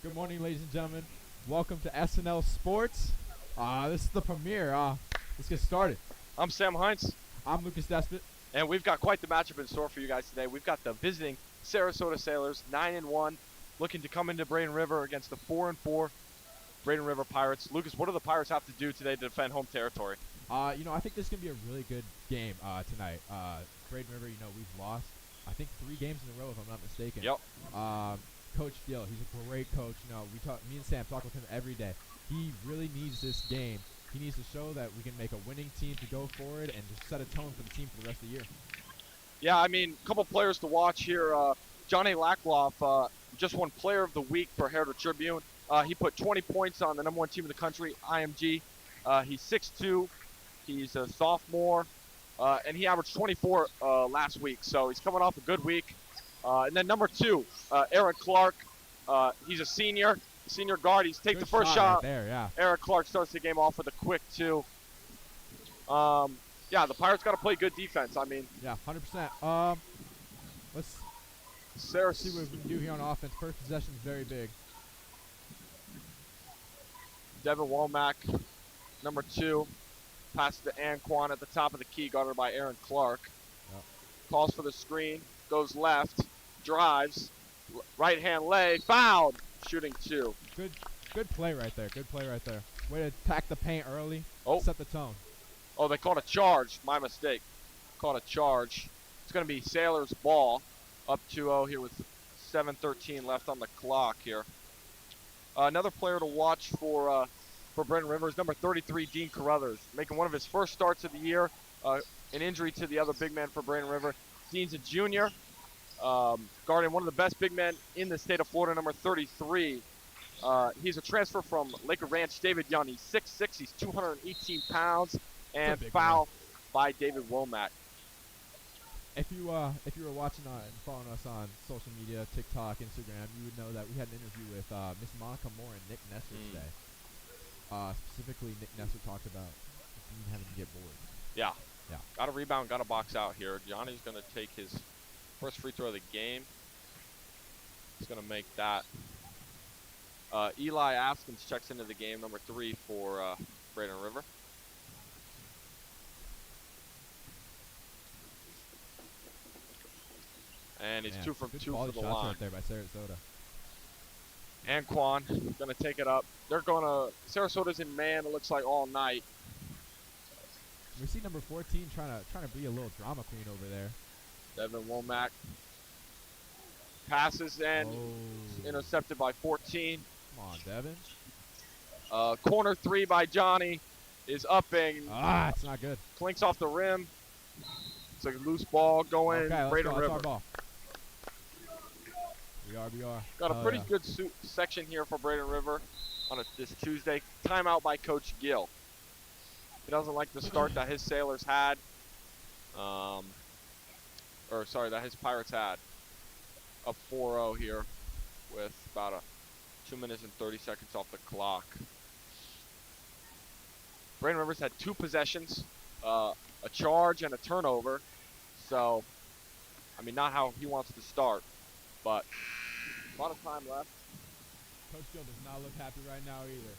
Good morning, ladies and gentlemen. Welcome to SNL Sports. This is the premiere. Let's get started. I'm Sam Heinz, I'm Lucas Despot. and we've got quite the matchup in store for you guys today. We've got the visiting Sarasota Sailors, 9-1, looking to come into Braden River against the 4-4 Braden River Pirates. Lucas, what do the Pirates have to do today to defend home territory? I think this is going to be a really good game tonight. Braden River, we've lost, I think, 3 games in a row, if I'm not mistaken. Yep. Coach Dill, he's a great coach. Me and Sam talk with him every day. He really needs this game. He needs to show that we can make a winning team to go forward and just set a tone for the team for the rest of the year. Yeah, I mean, a couple players to watch here. Johnny Lackloff just won Player of the Week for Herald Tribune. He put 20 points on the number 1 team in the country, IMG. He's 6'2". He's a sophomore, and he averaged 24 last week. So he's coming off a good week. And then number 2, Eric Clark. He's a senior guard. He's take Good the first shot. right there, yeah. Eric Clark starts the game off with a quick 2. Yeah, the Pirates got to play good defense. I mean, Yeah, 100%. Let's see what we can do here on offense. First possession is very big. Devin Womack, number 2, passes to Anquan at the top of the key, guarded by Aaron Clark. Yep. Calls for the screen, goes left, drives, right hand lay, fouled, shooting 2. Good play right there. Good play right there. Way to attack the paint early. Oh. Set the tone. Oh, they called a charge. My mistake. Called a charge. It's going to be Sailors' ball. Up 2-0 here with 7:13 left on the clock here. Another player to watch for Braden River is number 33, Dean Carruthers, making one of his first starts of the year. An injury to the other big man for Braden River. Dean's a junior, guarding one of the best big men in the state of Florida, number 33. He's a transfer from Laker Ranch, David Young. He's 6'6", he's 218 pounds, and foul by David Womack. If you were watching and following us on social media, TikTok, Instagram, you would know that we had an interview with Miss Monica Moore and Nick Nestor today. Specifically, Nick Nestor talked about Dean having to get bored. Yeah. Yeah. Got a rebound, got a box out here. Johnny's going to take his first free throw of the game. He's going to make that. Eli Askins checks into the game, number 3 for Braden River. And he's 2 from 2 for the line. Right there by Sarasota. Anquan going to take it up. They're going to Sarasota's in man. It looks like all night. We see number 14 trying to be a little drama queen over there. Devin Womack passes and intercepted by 14. Come on, Devin. Corner 3 by Johnny is upping. It's not good. Clinks off the rim. It's like a loose ball going. Okay, Braden River. River. Our ball. We are. Got a pretty good section here for Braden River on this Tuesday. Timeout by Coach Gill. He doesn't like the start that his Sailors had. That his Pirates had. Up 4-0 here with about 2 minutes and 30 seconds off the clock. Braden Rivers had 2 possessions, a charge and a turnover. So, I mean, not how he wants to start, but a lot of time left. Coach Gill does not look happy right now either.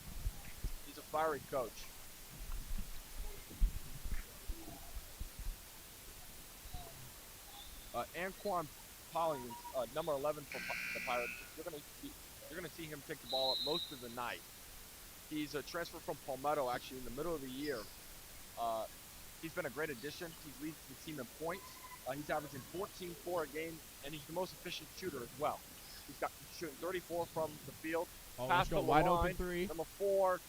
He's a fiery coach. Anquan Polly, number 11 for the Pirates. You're gonna see him pick the ball up most of the night. He's a transfer from Palmetto, actually, in the middle of the year. He's been a great addition. He leads the team in points. He's averaging 14-4 a game, and he's the most efficient shooter as well. He's shooting 34 from the field. Let's go wide open 3. Number 4.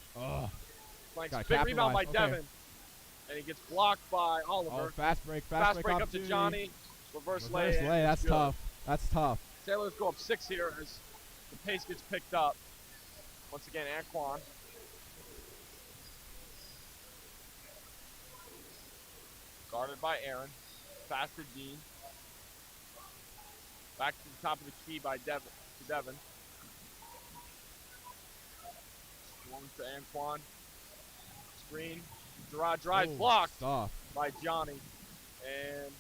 Big rebound by Devin. And he gets blocked by Oliver. Fast break Fast break up to Johnny. Reverse lay. That's tough. That's tough. Sailors go up 6 here as the pace gets picked up. Once again, Anquan. Guarded by Aaron. Pass to Dean. Back to the top of the key by Devin. Swung to Anquan. Screen. Gerard drives, blocked by Johnny. And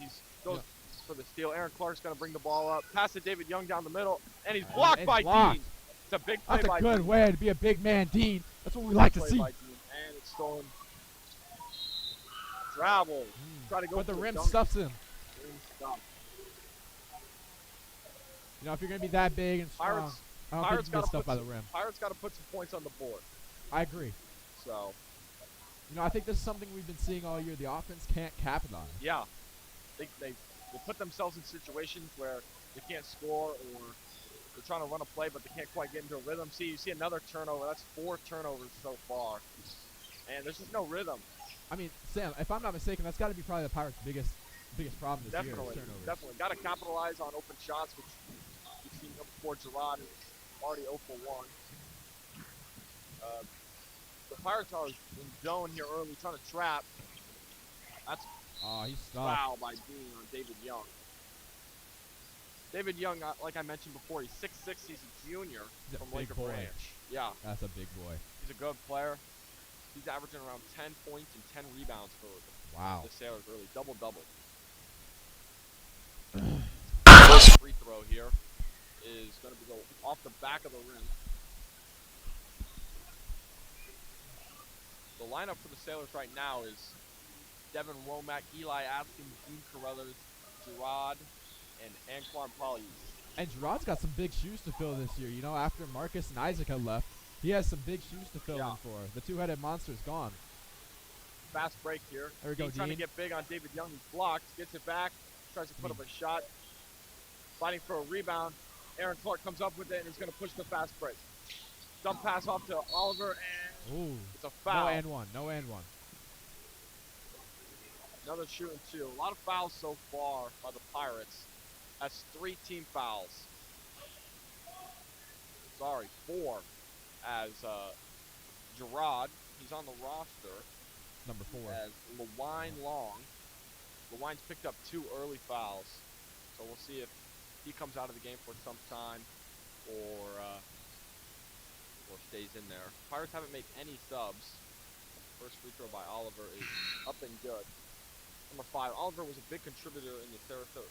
he goes for the steal. Aaron Clark's going to bring the ball up. Pass to David Young down the middle. And he's blocked by Dean. It's a big play That's by a good Dean. way to be a big man, Dean. That's what we like to Play see. by Dean, and it's stolen. Travel. Try to go But the for rim dunk. stuffs him. Rim stuff. You know, if you're going to be that big and strong, I don't think you can get stuffed by the rim. Pirates got to put some points on the board. I agree. So. You know, I think this is something we've been seeing all year. The offense can't capitalize. Yeah. They put themselves in situations where they can't score or they're trying to run a play, but they can't quite get into a rhythm. You see another turnover. That's 4 turnovers so far. And there's just no rhythm. I mean, Sam, if I'm not mistaken, that's got to be probably the Pirates' biggest problem this year is turnovers. Definitely. Got to capitalize on open shots, which you've seen before. Gerard is already 0 for 1. The Pirates are in zone here early, trying to trap. That's he's foul by Dean on David Young. David Young, like I mentioned before, he's 6'6", he's a junior from Laker Branch. Yeah. That's a big boy. He's a good player. He's averaging around 10 points and 10 rebounds for the Sailors early. Double-double. First free throw here is going to go off the back of the rim. The lineup for the Sailors right now is Devin Womack, Eli Atkins, Dean Carruthers, Gerard, and Antoine Polyes. And Gerard's got some big shoes to fill this year. You know, after Marcus and Isaac had left, he has some big shoes to fill in for. The two-headed monster's gone. Fast break here. There we go, Dean trying to get big on David Young. He's blocked. Gets it back. Tries to put up a shot. Fighting for a rebound. Aaron Clark comes up with it, and he's going to push the fast break. Dump pass off to Oliver, and it's a foul. No and one. Another shooting 2. A lot of fouls so far by the Pirates. That's 3 team fouls. Sorry, 4. As Gerard, he's on the roster. Number 4. As LeWine Long. LeWine's picked up 2 early fouls. So we'll see if he comes out of the game for some time or stays in there. Pirates haven't made any subs. First free throw by Oliver is up and good. Number 5, Oliver was a big contributor in the Sarasota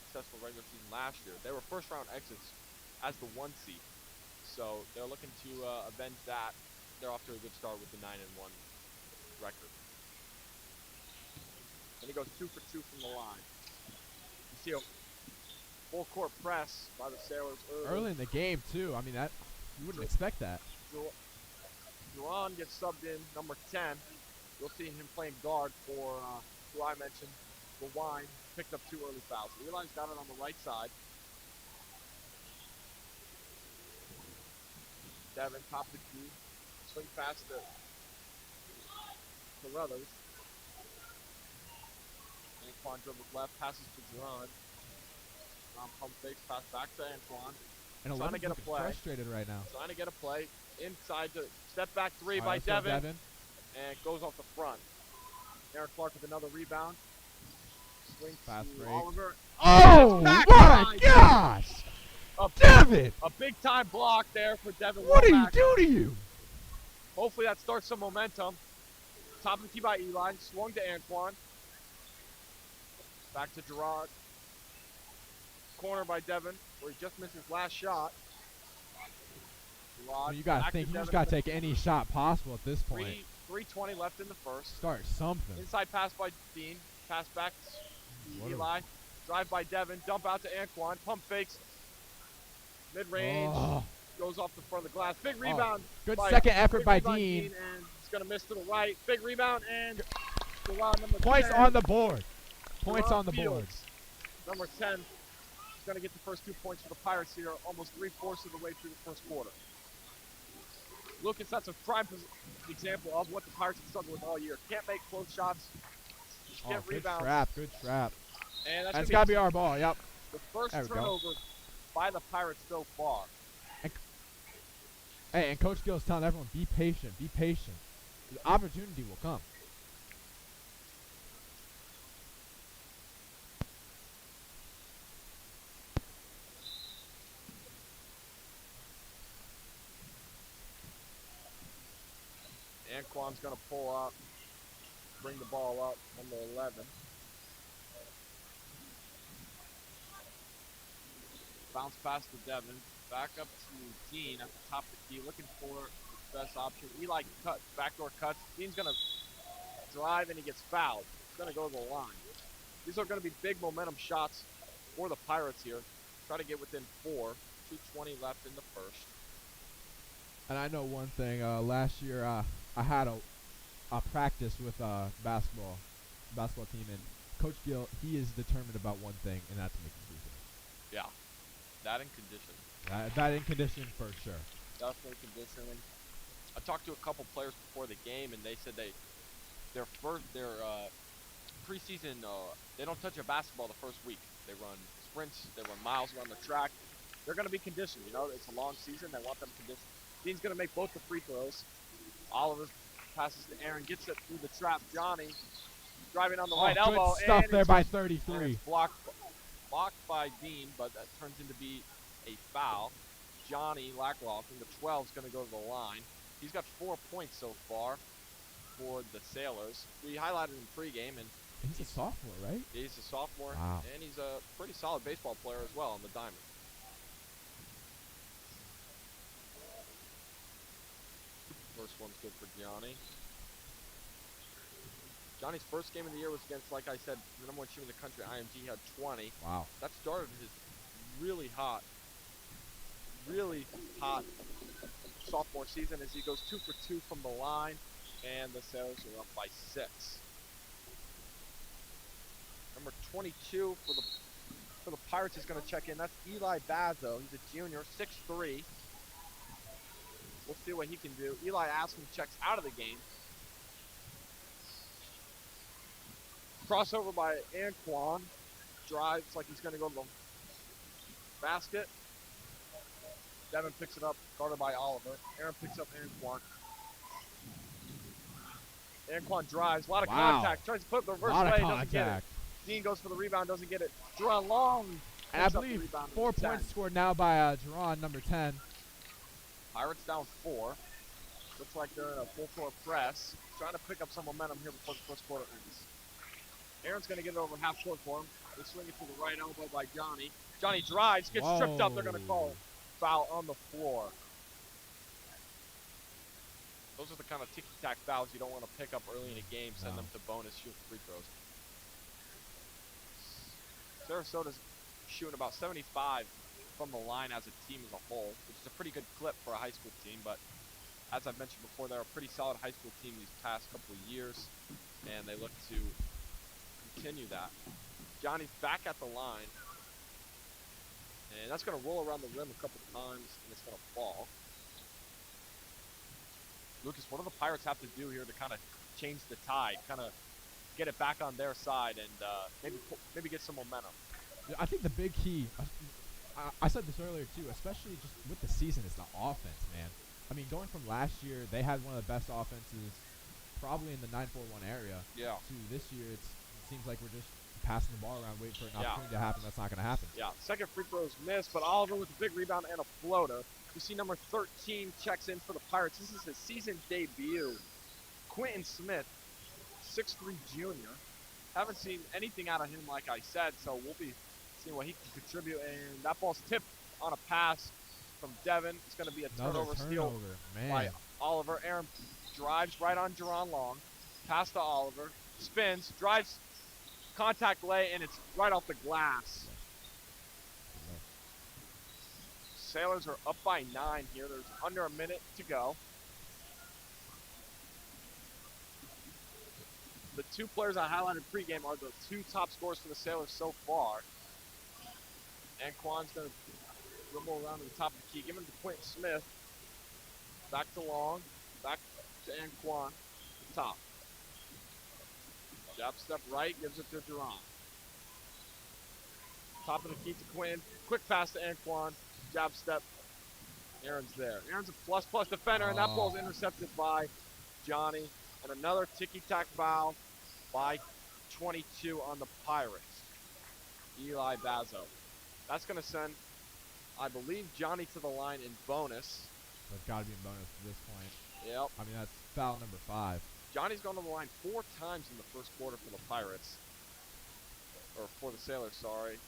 successful regular season last year. They were first-round exits as the 1 seed. So they're looking to avenge that. They're off to a good start with the 9-1 record. Then he goes 2 for 2 from the line. You see a full court press by the Sailors early in the game too. I mean, that you wouldn't expect that. Duran gets subbed in, number 10. You'll see him playing guard for who I mentioned, LeWine. Picked up 2 early fouls. Eli's got it on the right side. Devin, top the key. Swing past to Carruthers. Antoine dribbles left, passes to Duran. Pump fakes, pass back to Antoine. And trying to get a play. Frustrated right now. Trying to get a play. Inside to step back 3 by Devin. And it goes off the front. Aaron Clark with another rebound. Swings fast to break. Oliver. Oh my gosh! Devin! A big time block there for Devin. What did he do to you? Hopefully that starts some momentum. Top of the key by Eli. Swung to Antoine. Back to Gerard. Corner by Devin, where he just missed his last shot. Well, you gotta think, you just gotta take any shot possible at this point. 3:20 left in the first. Start something. Inside pass by Dean. Pass back to Eli. Drive by Devin. Dump out to Antoine. Pump fakes. Mid-range. Goes off the front of the glass. Big rebound. Good second effort by Dean. And he's gonna miss to the right. Big rebound and number points 10. on the board. Points on the board. Number 10 is going to get the first 2 points for the Pirates here, almost 3/4 of the way through the first quarter. Lucas, that's a prime example of what the Pirates have struggled with all year. Can't make close shots. Get rebounds. Good trap. And that's got to be our ball, yep. The first turnover by the Pirates so far. And Coach Gill's telling everyone, be patient, be patient. The opportunity will come. Anquan's going to pull up, bring the ball up, number 11. Bounce pass to Devin. Back up to Dean at the top of the key, looking for his best option. Eli cut, backdoor cuts. Dean's going to drive, and he gets fouled. He's going to go to the line. These are going to be big momentum shots for the Pirates here. Try to get within 4. 2:20 left in the first. And I know one thing. Last year, I had a practice with basketball team, and Coach Gill, he is determined about one thing, and that's making free throws. Yeah, that and conditioning. That in condition for sure. Definitely conditioning. I talked to a couple players before the game, and they said their preseason, they don't touch a basketball the first week. They run sprints, they run miles around the track. They're going to be conditioned. You know, it's a long season. They want them conditioned. Dean's going to make both the free throws. Oliver passes to Aaron, gets it through the trap. Johnny driving on the right elbow. Good stuff and there by and 33. it's blocked by Dean, but that turns into be a foul. Johnny Lackloff from the 12 is going to go to the line. He's got 4 points so far for the Sailors. We highlighted him pregame, and He's a sophomore, right? he's a sophomore, Wow. and he's a pretty solid baseball player as well on the diamond. First one's good for Johnny. Johnny's first game of the year was against, like I said, the number 1 team in the country, IMG. He had 20. Wow. That started his really hot sophomore season as he goes 2 for 2 from the line, and the Sailors are up by 6. Number 22 for the Pirates is going to check in. That's Eli Bazo. He's a junior, 6'3". We'll see what he can do. Eli Aspen checks out of the game. Crossover by Anquan. Drives like he's going to go to the basket. Devin picks it up, guarded by Oliver. Aaron picks up Anquan. Anquan drives. A lot of contact. Tries to put it the reverse way. Doesn't get it. Dean goes for the rebound. Doesn't get it. Jerron Long. And I believe 4 points scored now by Jerron, number 10. Pirates down 4. Looks like they're in a full-court press. Trying to pick up some momentum here before the first quarter ends. Aaron's going to get it over half court for him. They swing it to the right elbow by Johnny. Johnny drives, gets tripped up. They're going to call foul on the floor. Those are the kind of ticky-tack fouls you don't want to pick up early in a game. Send them to bonus, shoot free throws. Sarasota's shooting about 75 from the line as a team as a whole, which is a pretty good clip for a high school team. But as I've mentioned before, they're a pretty solid high school team these past couple of years, and they look to continue that. Johnny's back at the line, and that's going to roll around the rim a couple times, and it's going to fall. Lucas, what do the Pirates have to do here to kind of change the tide, kind of get it back on their side, and maybe get some momentum? I think the big key, I said this earlier too, especially just with the season, is the offense, man. I mean, going from last year, they had one of the best offenses probably in the 9-4-1 area. Yeah. To this year, it seems like we're just passing the ball around, waiting for an opportunity to happen. That's not going to happen. Yeah, second free throw is missed, but Oliver with a big rebound and a floater. You see number 13 checks in for the Pirates. This is his season debut. Quentin Smith, 6'3" junior. Haven't seen anything out of him, like I said, so we'll be seeing what he can contribute. And that ball's tipped on a pass from Devin. It's going to be a turnover steal by Oliver. Aaron drives right on Jerron Long. Pass to Oliver. Spins, drives, contact lay, and it's right off the glass. Sailors are up by 9 here. There's under a minute to go. The 2 players I highlighted pregame are the 2 top scorers for the Sailors so far. Anquan's going to dribble around to the top of the key. Give him to Quentin Smith. Back to Long. Back to Anquan. Top. Jab step right. Gives it to Jerron. Top of the key to Quinn. Quick pass to Anquan. Jab step. Aaron's there. Aaron's a plus defender, and that ball's intercepted by Johnny. And another ticky-tack foul by 22 on the Pirates. Eli Bazo. That's going to send, I believe, Johnny to the line in bonus. That's got to be a bonus at this point. Yep. I mean, that's foul number 5. Johnny's gone to the line 4 times in the first quarter for the Pirates. Or for the Sailors, sorry.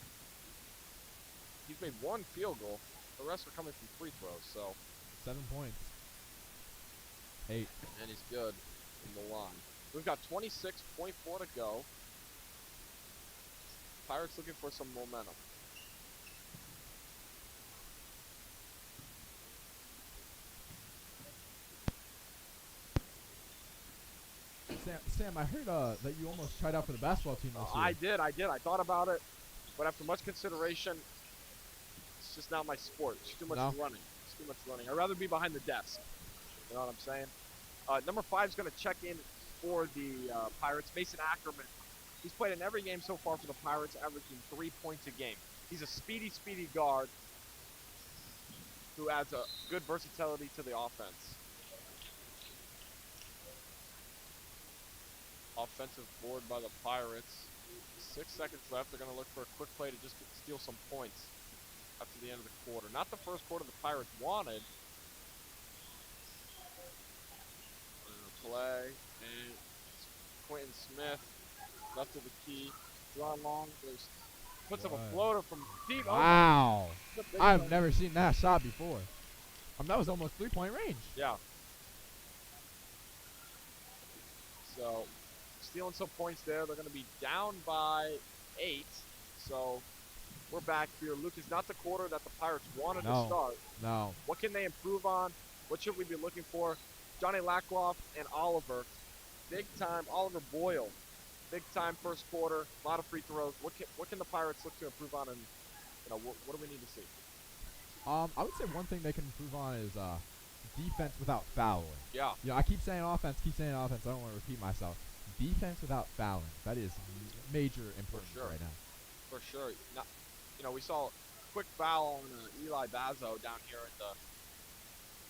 He's made 1 field goal. The rest are coming from free throws, so. 7 points. 8. And he's good from the line. We've got 26.4 to go. Pirates looking for some momentum. Sam, I heard that you almost tried out for the basketball team this year. I did. I thought about it, but after much consideration, it's just not my sport. It's too much running. It's too much running. I'd rather be behind the desk. You know what I'm saying? Number 5 is going to check in for the Pirates. Mason Ackerman. He's played in every game so far for the Pirates, averaging 3 points a game. He's a speedy guard who adds a good versatility to the offense. Offensive board by the Pirates. 6 seconds left. They're going to look for a quick play to just steal some points after the end of the quarter. Not the first quarter the Pirates wanted. Play, and Quentin Smith left of the key. Drawn long. Puts up a floater from deep. Wow. I've never seen that shot before. That was almost 3-point range. Yeah. So, stealing some points there. They're going to be down by 8. So, we're back here. Luke, is not the quarter that the Pirates wanted to start. No. What can they improve on? What should we be looking for? Johnny Lackloff and Oliver, big time. Oliver Boyle, big time first quarter. A lot of free throws. What can the Pirates look to improve on? And what do we need to see? I would say one thing they can improve on is defense without fouling. Yeah. I keep saying offense. I don't want to repeat myself. Defense without fouling. That is major importance right now. For sure. Now, we saw a quick foul on Eli Bazo down here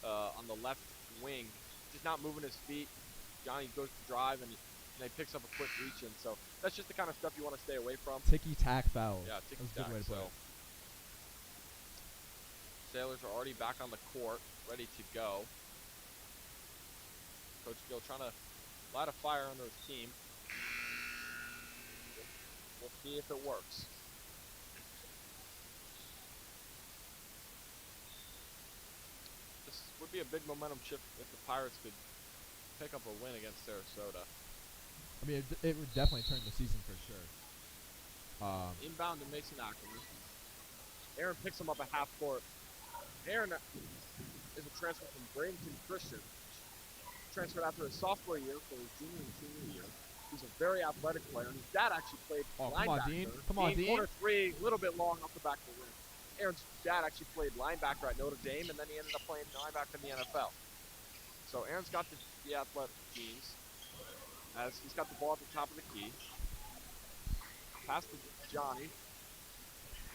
on the left wing. Just not moving his feet. Johnny goes to drive and he picks up a quick reach in. So that's just the kind of stuff you want to stay away from. Ticky-tack foul. Yeah, ticky-tack. So Sailors are already back on the court, ready to go. Coach Gill trying to light a fire under his team. We'll see if it works. This would be a big momentum shift if the Pirates could pick up a win against Sarasota. It would definitely turn the season for sure. Inbound to Mason Ackerman. Aaron picks him up at half court. Aaron is a transfer from Braden Christian. Transferred after his sophomore year for his junior and senior year. He's a very athletic player, and his dad actually played linebacker. Come on, Dean. Corner 3, a little bit long off the back of the rim. Aaron's dad actually played linebacker at Notre Dame, and then he ended up playing linebacker in the NFL. So Aaron's got the athletic genes. As he's got the ball at the top of the key. Pass to Johnny.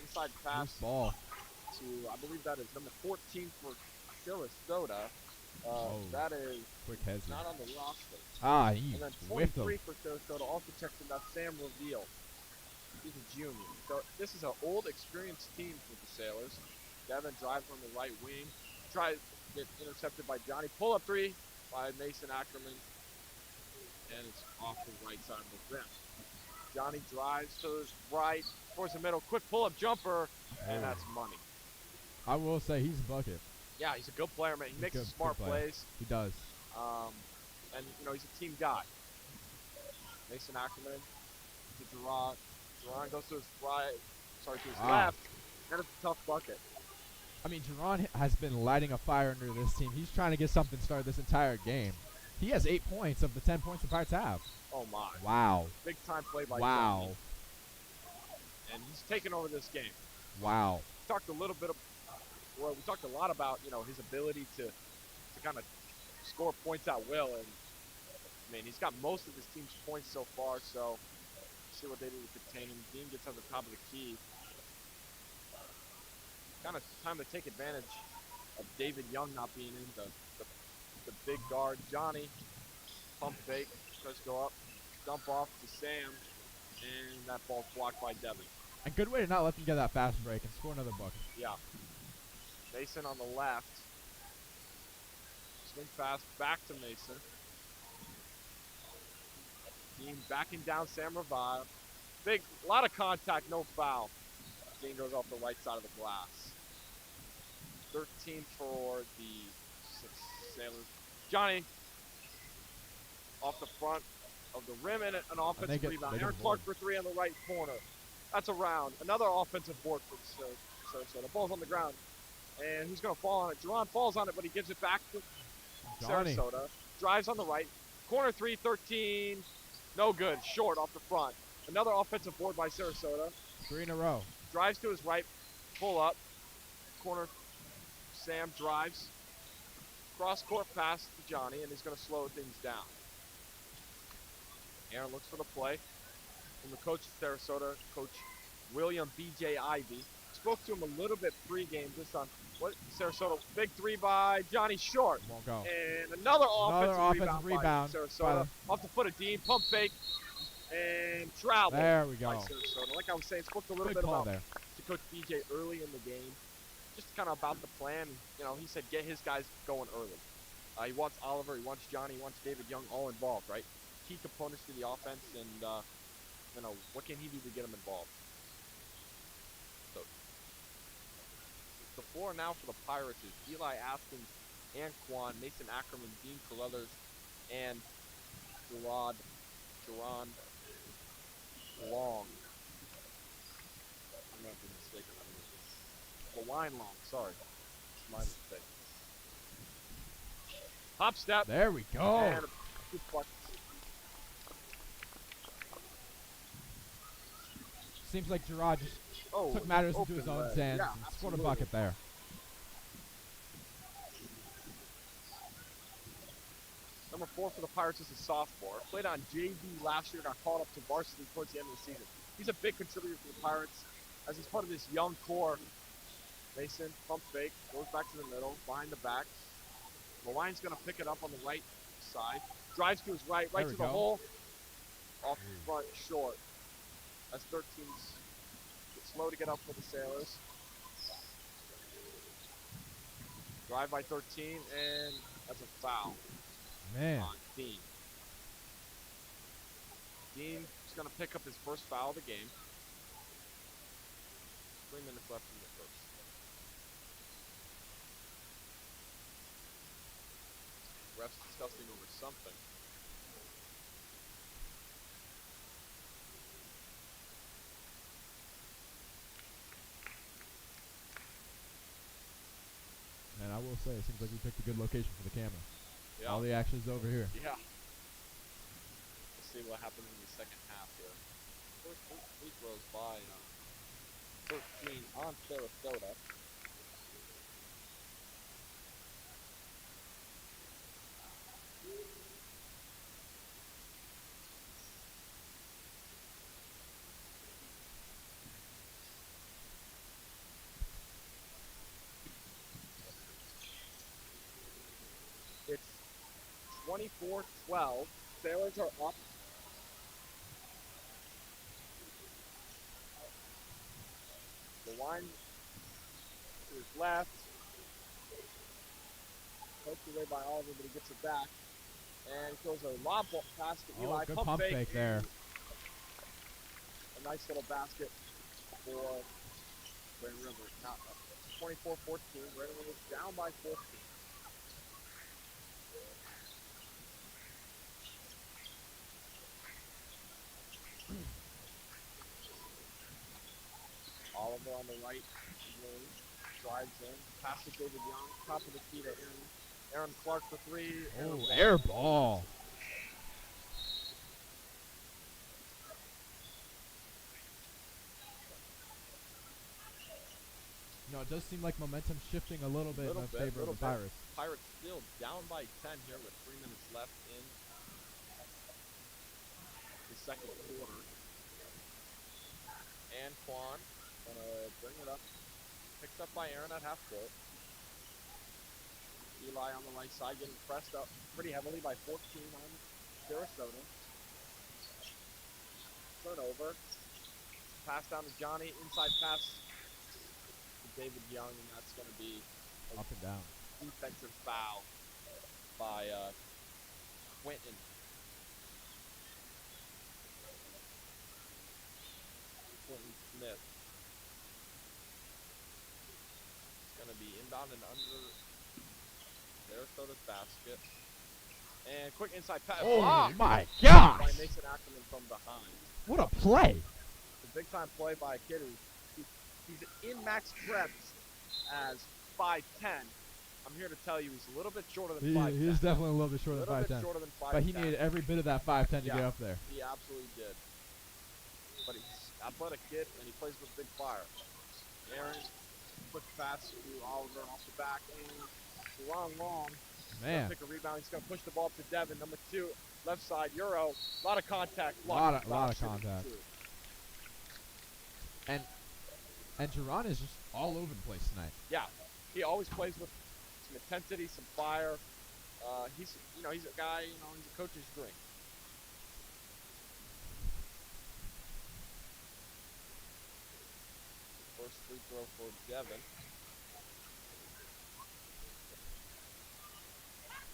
Inside pass ball to, I believe that is number 14 for Sarasota. That is quick hezzy. Not on the roster. He and then whiffed 23 him. for Sarasota also checks in. That's Sam Reveal. He's a junior. So this is an old, experienced team for the Sailors. Devin drives on the right wing. Tries to get intercepted by Johnny. Pull-up 3 by Mason Ackerman. And it's off the right side of the rim. Johnny drives to his right, towards the middle. Quick pull-up jumper, and that's money. I will say he's a bucket. Yeah, he's a good player, man. He makes smart plays. He does. And, he's a team guy. Mason Ackerman to Jerron. Jerron goes to his right, to his left, and it's a tough bucket. Jerron has been lighting a fire under this team. He's trying to get something started this entire game. He has 8 points of the 10 points the Pirates have. Oh, my. Wow. Big time play by Johnny. And he's taken over this game. Wow. We talked a lot about, his ability to kind of score points at will. And, he's got most of his team's points so far, so see what they do to contain him. Dean gets on the top of the key. Kind of time to take advantage of David Young not being in, the big guard. Johnny, pump fake, tries to go up, dump off to Sam, and that ball's blocked by Devin. A good way to not let them get that fast break and score another bucket. Yeah. Mason on the left. Swing pass back to Mason. Dean backing down Sam Revive. A lot of contact, no foul. Dean goes off the right side of the glass. 13 for the Sailors. Johnny off the front of the rim and an offensive rebound. Aaron Clark for 3 on the right corner. That's a round. Another offensive board for Sarasota. Ball's on the ground. And who's going to fall on it? Jerron falls on it, but he gives it back to Sarasota. Drives on the right. Corner 3, 13. No good. Short off the front. Another offensive board by Sarasota. 3 in a row. Drives to his right. Pull up. Corner. Sam drives. Cross-court pass to Johnny, and he's going to slow things down. Aaron looks for the play. From the coach of Sarasota, Coach William B.J. Ivy. Spoke to him a little bit pregame just on what Sarasota. Big 3 by Johnny Short. Won't go. And another offensive rebound by Sarasota. By Off the foot of Dean. Pump fake. And travel. There we go. By Sarasota. Like I was saying, spoke a little Good bit about there. to Coach B.J. early in the game. Just kind of about the plan. You know, he said get his guys going early. He wants Oliver. He wants Johnny. He wants David Young all involved, right? Key components to the offense, and you know, what can he do to get them involved? So the floor now for the Pirates is Eli Askins, Anquan, Mason Ackerman, Dean Carruthers, and Jerron Long. I'm not mistaken. LaWine Long, sorry. It's my mistake. Hop step. There we go. And a bucket. Seems like Gerard just took matters into his own hands and scored a bucket there. Number 4 for the Pirates is a sophomore. Played on JV last year, got called up to varsity towards the end of the season. He's a big contributor for the Pirates as he's part of this young core. Mason, pump fake, goes back to the middle, behind the back. LaWine's going to pick it up on the right side. Drives to his right to the hole. Off the front, short. That's 13's slow to get up for the Sailors. Drive by 13, and that's a foul. Man. On Dean. Dean is going to pick up his first foul of the game. 3 minutes left in the first. Refs discussing over something. And I will say, it seems like we picked a good location for the camera. Yeah. All the action's over here. Yeah. Let's see what happens in the second half here. First 8 free throws by 13 on Sarasota. It's 24-12. Sailors are up. The line is left. Poked away by Oliver, but he gets it back. And throws a lob pass to Eli. Good pump fake there. A nice little basket for Braden River. Now 24-14. Braden River down by 14. Oliver on the right wing, drives in, pass to David Young, top of the key to Aaron Clark for 3. Oh, air ball. You know, it does seem like momentum's shifting a little bit in favor of the Pirates. Pirates still down by 10 here with 3 minutes left in the second quarter. Anquan gonna bring it up. Picked up by Aaron at half court. Eli on the right side getting pressed up pretty heavily by 14 on Sarasota. Turnover. Pass down to Johnny. Inside pass to David Young, and that's going to be up and down. Defensive foul by Quentin. Quentin Smith. It's going to be inbound around and under Sarasota's basket. And quick inside pass. Oh Blocked my by gosh! Mason Ackerman from behind. What a play! It's a big time play by a kid he's in max reps as 5'10". I'm here to tell you he's a little bit shorter than 5'10". He is definitely a little bit shorter than 5'10". Shorter than 5'10". But he needed every bit of that 5'10 to get up there. He absolutely did. But he's an athletic kid and he plays with big fire. Aaron, quick pass to Oliver off the back and long. Man. Pick a rebound. He's going to push the ball up to Devin. Number 2, left side, Euro. A lot of contact. A lot of contact. And Jerron is just all over the place tonight. Yeah. He always plays with some intensity, some fire. He's a guy, he's a coach's dream. First free throw for Devin.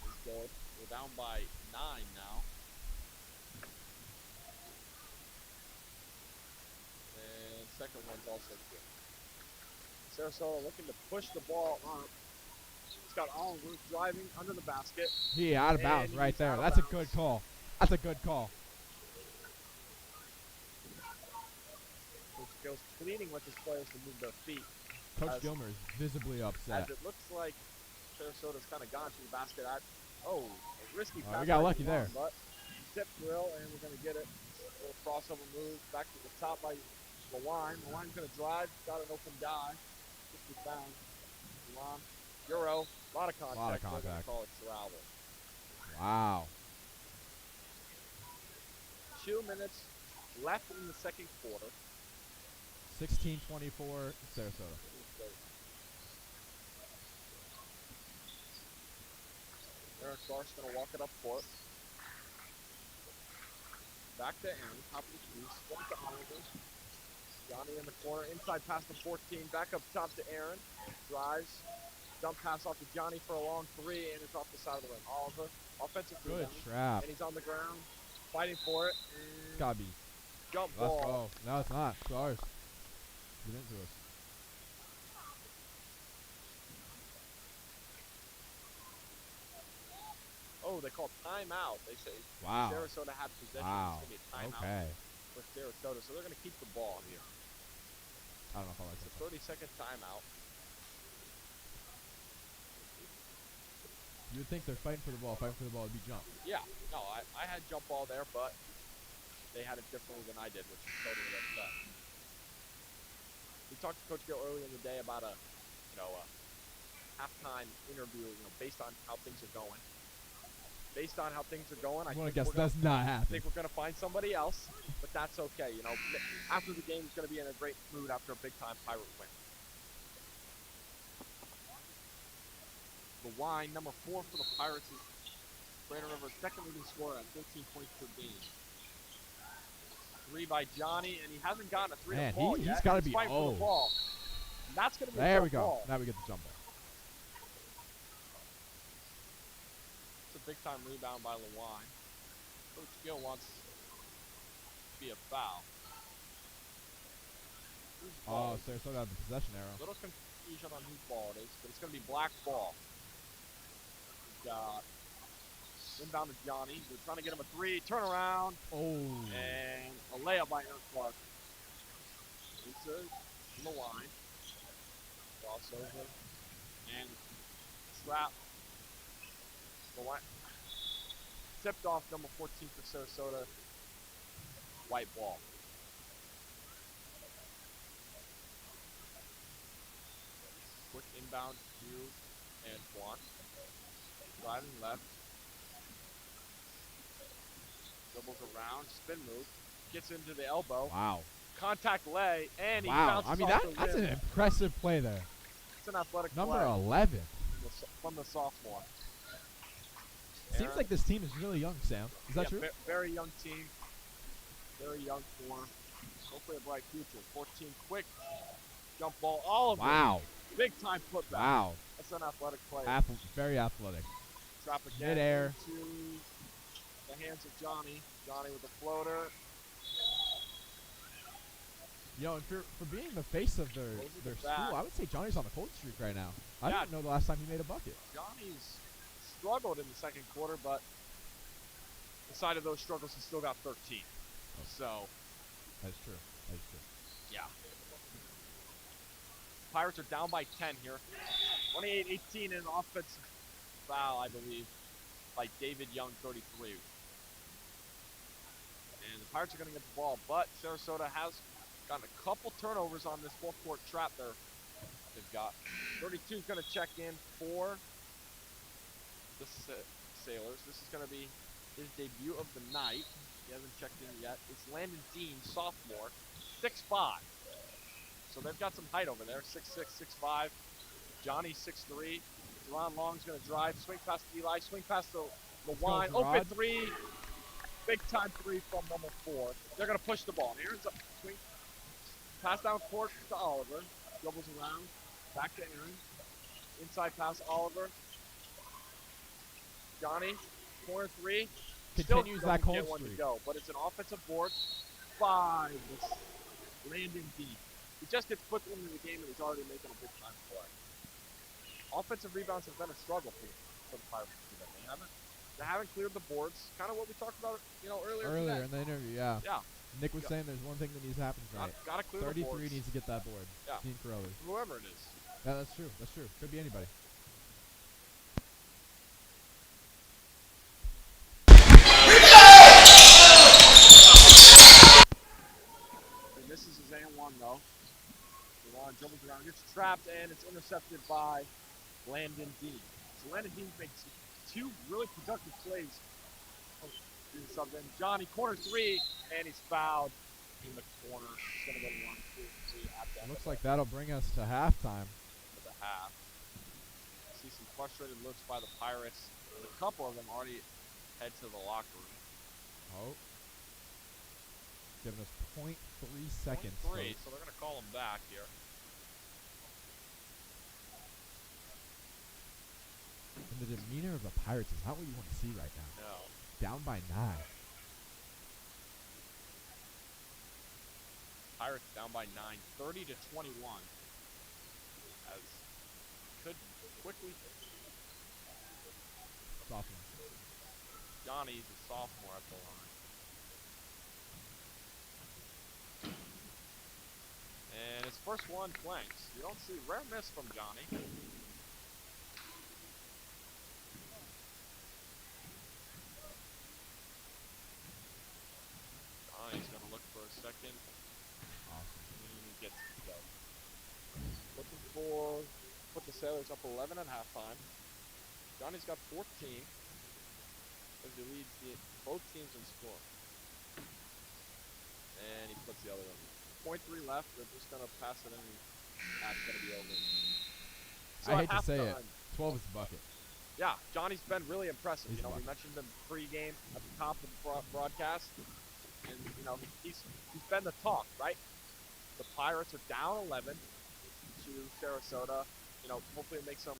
Is good. We're down by 9 now. And second one's also good. Sarasota looking to push the ball up. He's got Oliver driving under the basket. He out of bounds right there. That's a good call. That's a good call. Coach Gill's pleading with his players to move their feet. Coach Gilmer is visibly upset. As it looks like Sarasota's kind of gone to the basket. A risky pass. We got lucky there. But tip drill, and we're going to get it. A little crossover move back to the top by Lawine. Lawine's going to drive. Got an open guy. Found. Euro. A lot of contact. We're going to call it travel. Wow. 2 minutes left in the second quarter. 16-24, Sarasota. Eric Clark's going to walk it up court. Back to Aaron. Top of the key. Split to Oliver. Johnny in the corner. Inside pass to 14. Back up top to Aaron. Drives. Dump pass off to Johnny for a long 3, and it's off the side of the rim. Oliver. Offensive rebound. Good trap. And he's on the ground. Fighting for it. It's got to be. Jump Let's ball. go. No, it's not. It's ours. Get into us. Oh, they call timeout. They say Sarasota had possession. Wow. It's going to be a timeout for Sarasota. So they're going to keep the ball here. I don't know if I like it. 30-second timeout. You would think they're fighting for the ball. Fighting for the ball would be jump. Yeah. No, I had jump ball there, but they had it differently than I did, which is totally upset. We talked to Coach Gill earlier in the day about a halftime interview, based on how things are going. Based on how things are going, I guess that's not happening. I think we're going to find somebody else, but that's okay. After the game, he's going to be in a great mood after a big-time Pirate win. The wine, number 4 for the Pirates, is Braden Rivers' second leading scorer at 13 points per game. 3 by Johnny, and he hasn't gotten a 3 to ball yet. He's got to be fighting for the ball. That's going to be there a we go. ball. Now we get the jump ball. It's a big-time rebound by Lawine. Coach Gill wants to be a foul. Oh, Sarasota had the possession arrow. Little confusion on whose ball it is, but it's going to be black ball. We've got inbound to Johnny. They're trying to get him a 3. Turn around. Oh. And a layup by Eric Clark. Lisa in the line. Crossover. And trap. The line. Tipped off number 14 for Sarasota. White ball. Quick inbound to Antoine. Driving left. Dribbles around. Spin move. Gets into the elbow. Wow. Contact lay. And he wow. bounces I mean, off that's the rim. an impressive play there. It's an athletic Number play. 11. From the sophomore. Seems like this team is really young, Sam. Is that true? Very young team. Very young form. Hopefully a bright future. 14 quick. Jump ball. All of wow. it. Big time putback. Wow. That's an athletic play. Very athletic. Drop again. Mid-air. Into the hands of Johnny. Johnny with the floater. And for being the face of their Closes their it school, back. I would say Johnny's on a cold streak right now. I Yeah. didn't know the last time he made a bucket. Johnny's struggled in the second quarter, but inside of those struggles, he still got 13. So, That's true. That's true. yeah. Pirates are down by 10 here. 28-18 in an offensive foul, I believe, by David Young, 33. And the Pirates are going to get the ball, but Sarasota has gotten a couple turnovers on this full-court trap they've got. 32 is going to check in for the Sailors. This is going to be his debut of the night. He hasn't checked in yet. It's Landon Dean, sophomore, 6'5". So they've got some height over there, 6'6", 6'5". Johnny, 6'3". Deron Long's going to drive, swing past Eli, swing past the line, open three. Big time three from number 4. They're going to push the ball. Aaron's up, swing, pass down court to Oliver. Dribbles around, back to Aaron. Inside pass, Oliver. Johnny, corner 3. Continues that cold get one streak. to go, but it's an offensive board. 5. Landon Dean. He just gets put into the game and he's already making a big time play. Offensive rebounds have been a struggle for the Pirates. They haven't cleared the boards. Kind of what we talked about, earlier today. In the interview, yeah. Yeah. Nick was saying there's one thing that needs to happen tonight. Got to clear the boards. 33 needs to get that board. Yeah. Dean Carruthers. Whoever it is. Yeah, that's true. That's true. Could be anybody. He misses his and one though. Deron dribbles around, gets trapped, and it's intercepted by Landon Dean. So Landon Dean makes 2 really productive plays. Something. Johnny, corner 3, and he's fouled in the corner. He's going to go to 1, 2, 3 at that. Looks like that'll bring us to halftime. For the half. See some frustrated looks by the Pirates. And a couple of them already head to the locker room. Oh. Giving us 0.3 seconds. 0.3, so they're going to call him back here. And the demeanor of the Pirates is not what you want to see right now. No. Down by 9. Pirates down by 9, 30-21. As could quickly. Sophomore. Johnny's a sophomore at the line. And his first one flanks. You don't see rare miss from Johnny. Johnny's gonna look for a second. Awesome. And he gets it to go. Looking for put the Sailors up 11 at halftime. Johnny's got 14 as he leads both teams in score. And he puts the other one. 0.3 left. They're just gonna pass it in. And that's gonna be over. So I hate to say it. 12 is the bucket. Yeah, Johnny's been really impressive. He's we mentioned him pre-game at the top of the broadcast, and he's been the talk, right? The Pirates are down 11 to Sarasota. Hopefully make some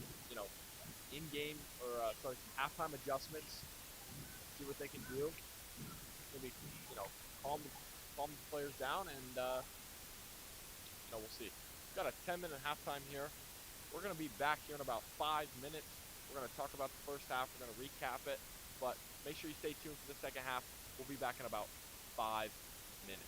in-game or some halftime adjustments. See what they can do. Maybe calm the players down, and we'll see. We've got a 10-minute halftime here. We're going to be back here in about 5 minutes. We're going to talk about the first half. We're going to recap it. But make sure you stay tuned for the second half. We'll be back in about 5 minutes.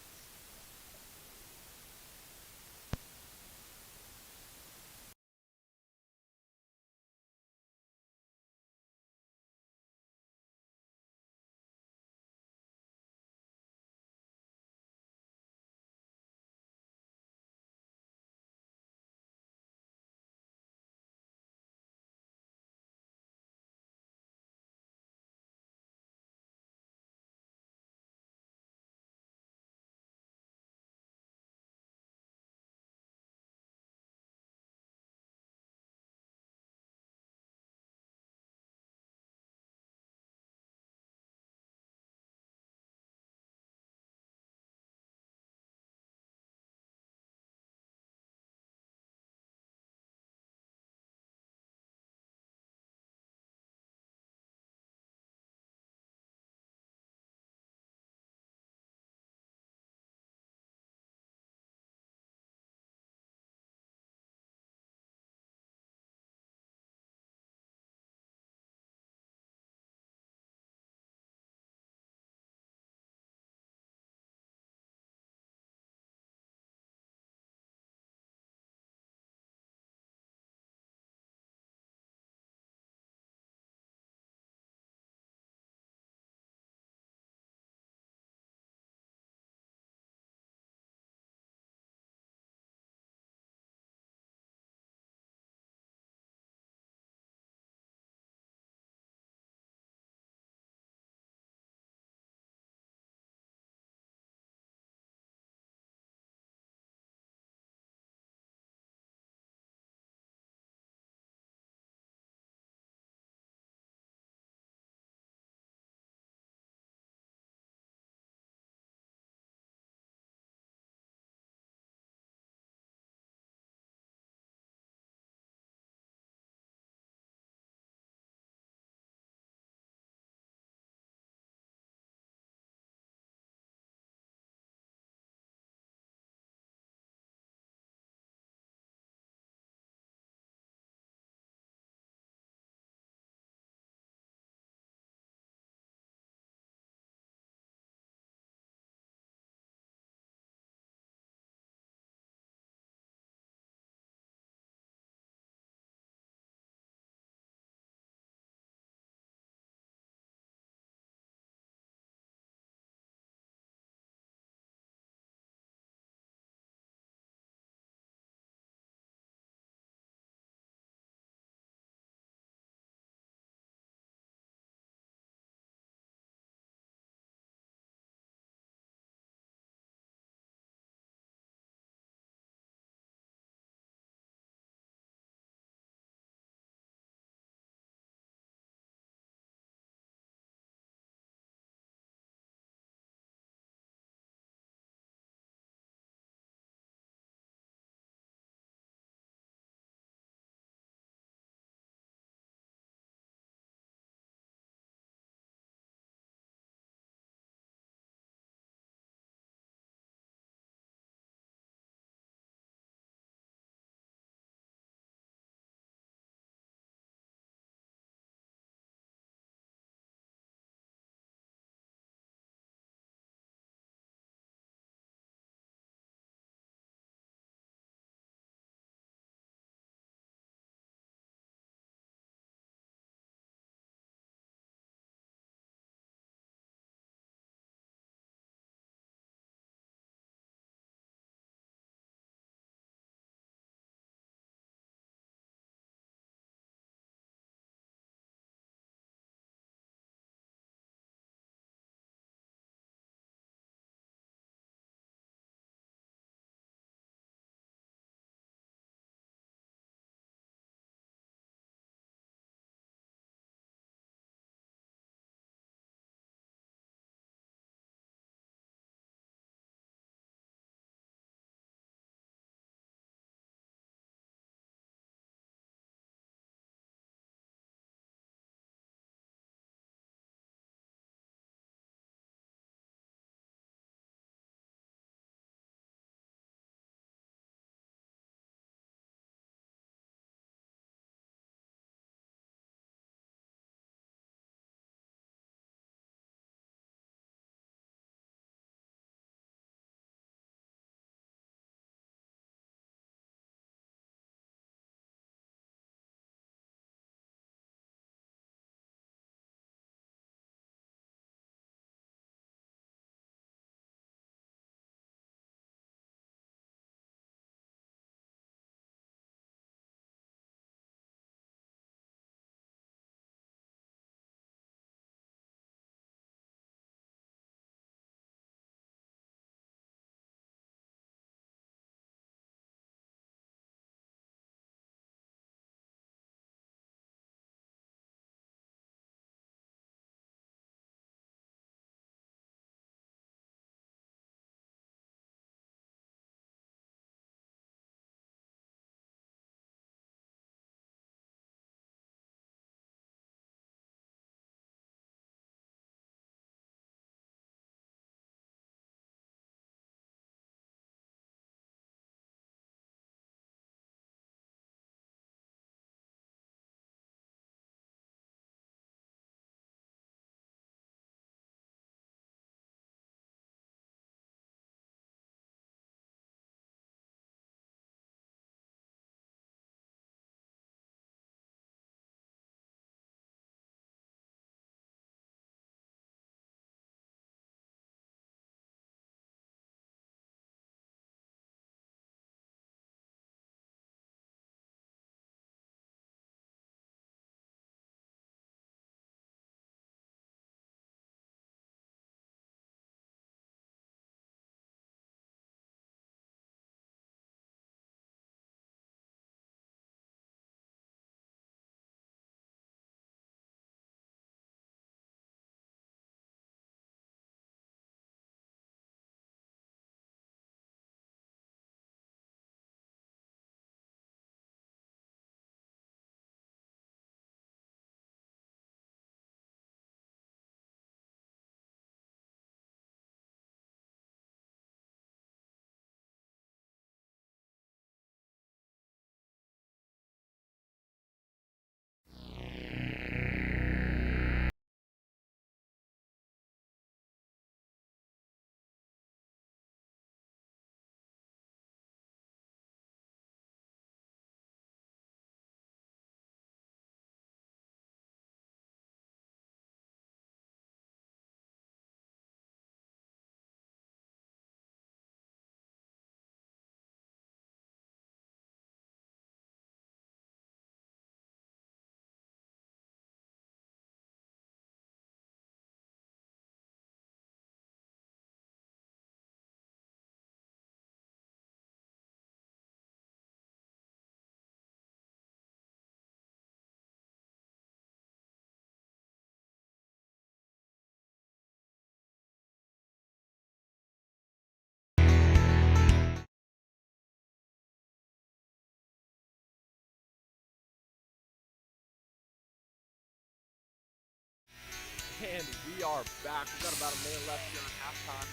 We are back. We've got about a minute left here in halftime.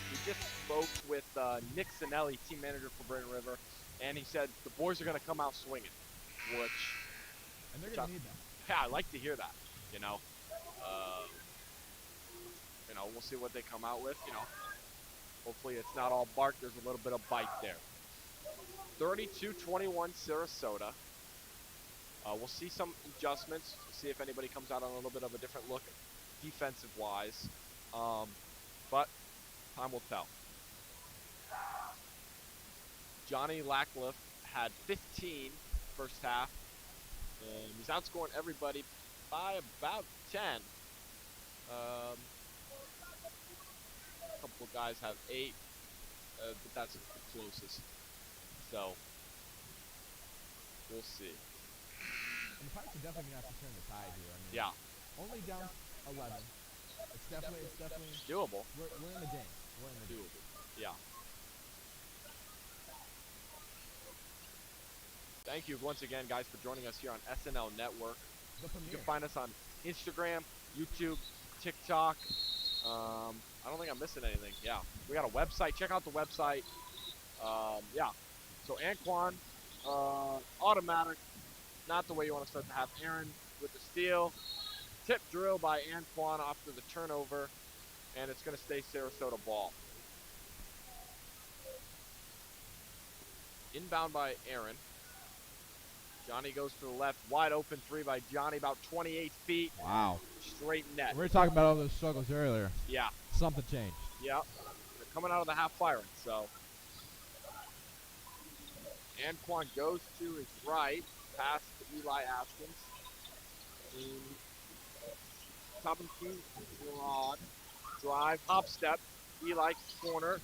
We just spoke with Nick Sinelli, team manager for Braden River, and he said the boys are going to come out swinging, And they're going to need that. Yeah, I like to hear that, we'll see what they come out with, Hopefully it's not all bark. There's a little bit of bite there. 32-21 Sarasota. We'll see some adjustments, see if anybody comes out on a little bit of a different look defensive-wise. But time will tell. Johnny Lackliff had 15 first half, and he's outscoring everybody by about 10. A couple of guys have 8, but that's the closest. So, we'll see. And the Pirates are definitely going to have to turn the tide here. I mean, Yeah. Only down 11. It's definitely Doable. We're in the game. We're in the game. Doable. Yeah. Thank you once again, guys, for joining us here on SNL Network. The You premiere. can find us on Instagram, YouTube, TikTok. I don't think I'm missing anything. Yeah. We got a website. Check out the website. Yeah. So Anquan, automatic. Not the way you want to start to have Aaron with the steal. Tip drill by Anquan after the turnover. And it's going to stay Sarasota ball. Inbound by Aaron. Johnny goes to the left. Wide open 3 by Johnny, about 28 feet. Wow. Straight net. We were talking about all those struggles earlier. Yeah. Something changed. Yep. They're coming out of the half firing, so. Anquan goes to his right, past Eli Askins. Top and key, broad. Drive, hop step. Eli corner.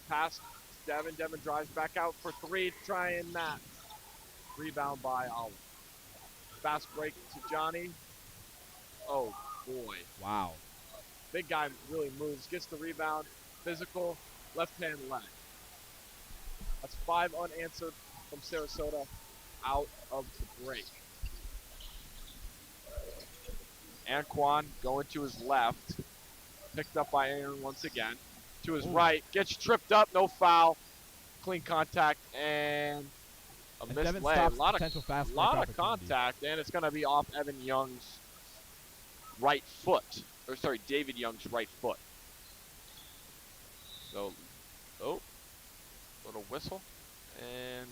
Past Devin. Devin drives back out for 3, try and match. Rebound by Oliver. Fast break to Johnny. Oh, boy. Wow. Big guy really moves, gets the rebound. Physical, left-hand leg. That's 5 unanswered from Sarasota out of the break. Anquan going to his left. Picked up by Aaron once again. To his right. Gets tripped up, no foul. Clean contact, and a missed lay. A lot of contact, and it's going to be off Evan Young's right foot. Or, sorry, David Young's right foot. So, little whistle, and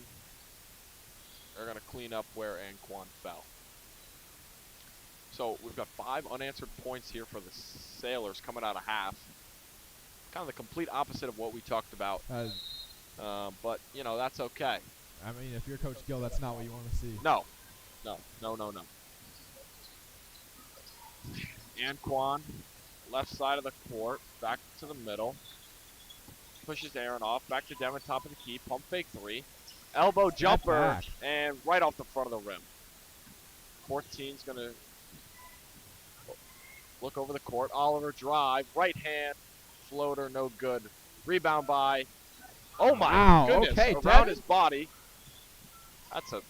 they're going to clean up where Anquan fell. So, we've got 5 unanswered points here for the Sailors coming out of half. Kind of the complete opposite of what we talked about. But, that's okay. I mean, if you're Coach Gill, that's not what you want to see. No. Anquan, left side of the court, back to the middle. Pushes Aaron off, back to Devin, top of the key, pump fake 3. Elbow jumper, and right off the front of the rim. 14's going to look over the court. Oliver drive, right hand, floater, no good. Rebound by, oh my goodness, okay, around Devin. his body. That's a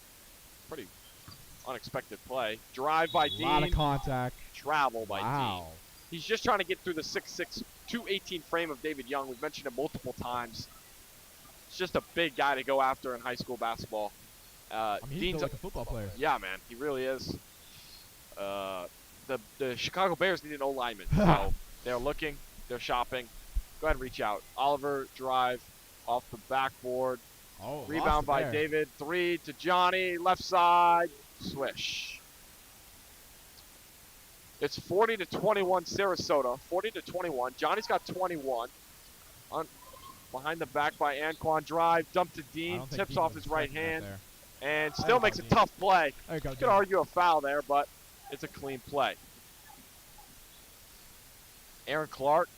pretty unexpected play. Drive by Dean. A lot of contact. Travel by Dean. He's just trying to get through the 6'6", 218 frame of David Young. We've mentioned it multiple times. It's just a big guy to go after in high school basketball. He's Dean's like a football player. Yeah, man, he really is. The Chicago Bears need an O lineman. So they're looking, they're shopping. Go ahead and reach out. Oliver drive off the backboard. Rebound by David. 3 to Johnny. Left side. Swish. It's 40-21 Sarasota. 40-21. Johnny's got 21. Behind the back by Anquan. Drive. Dump to Dean. Tips off his right hand. And still makes a tough play. You could argue a foul there, but it's a clean play. Aaron Clark.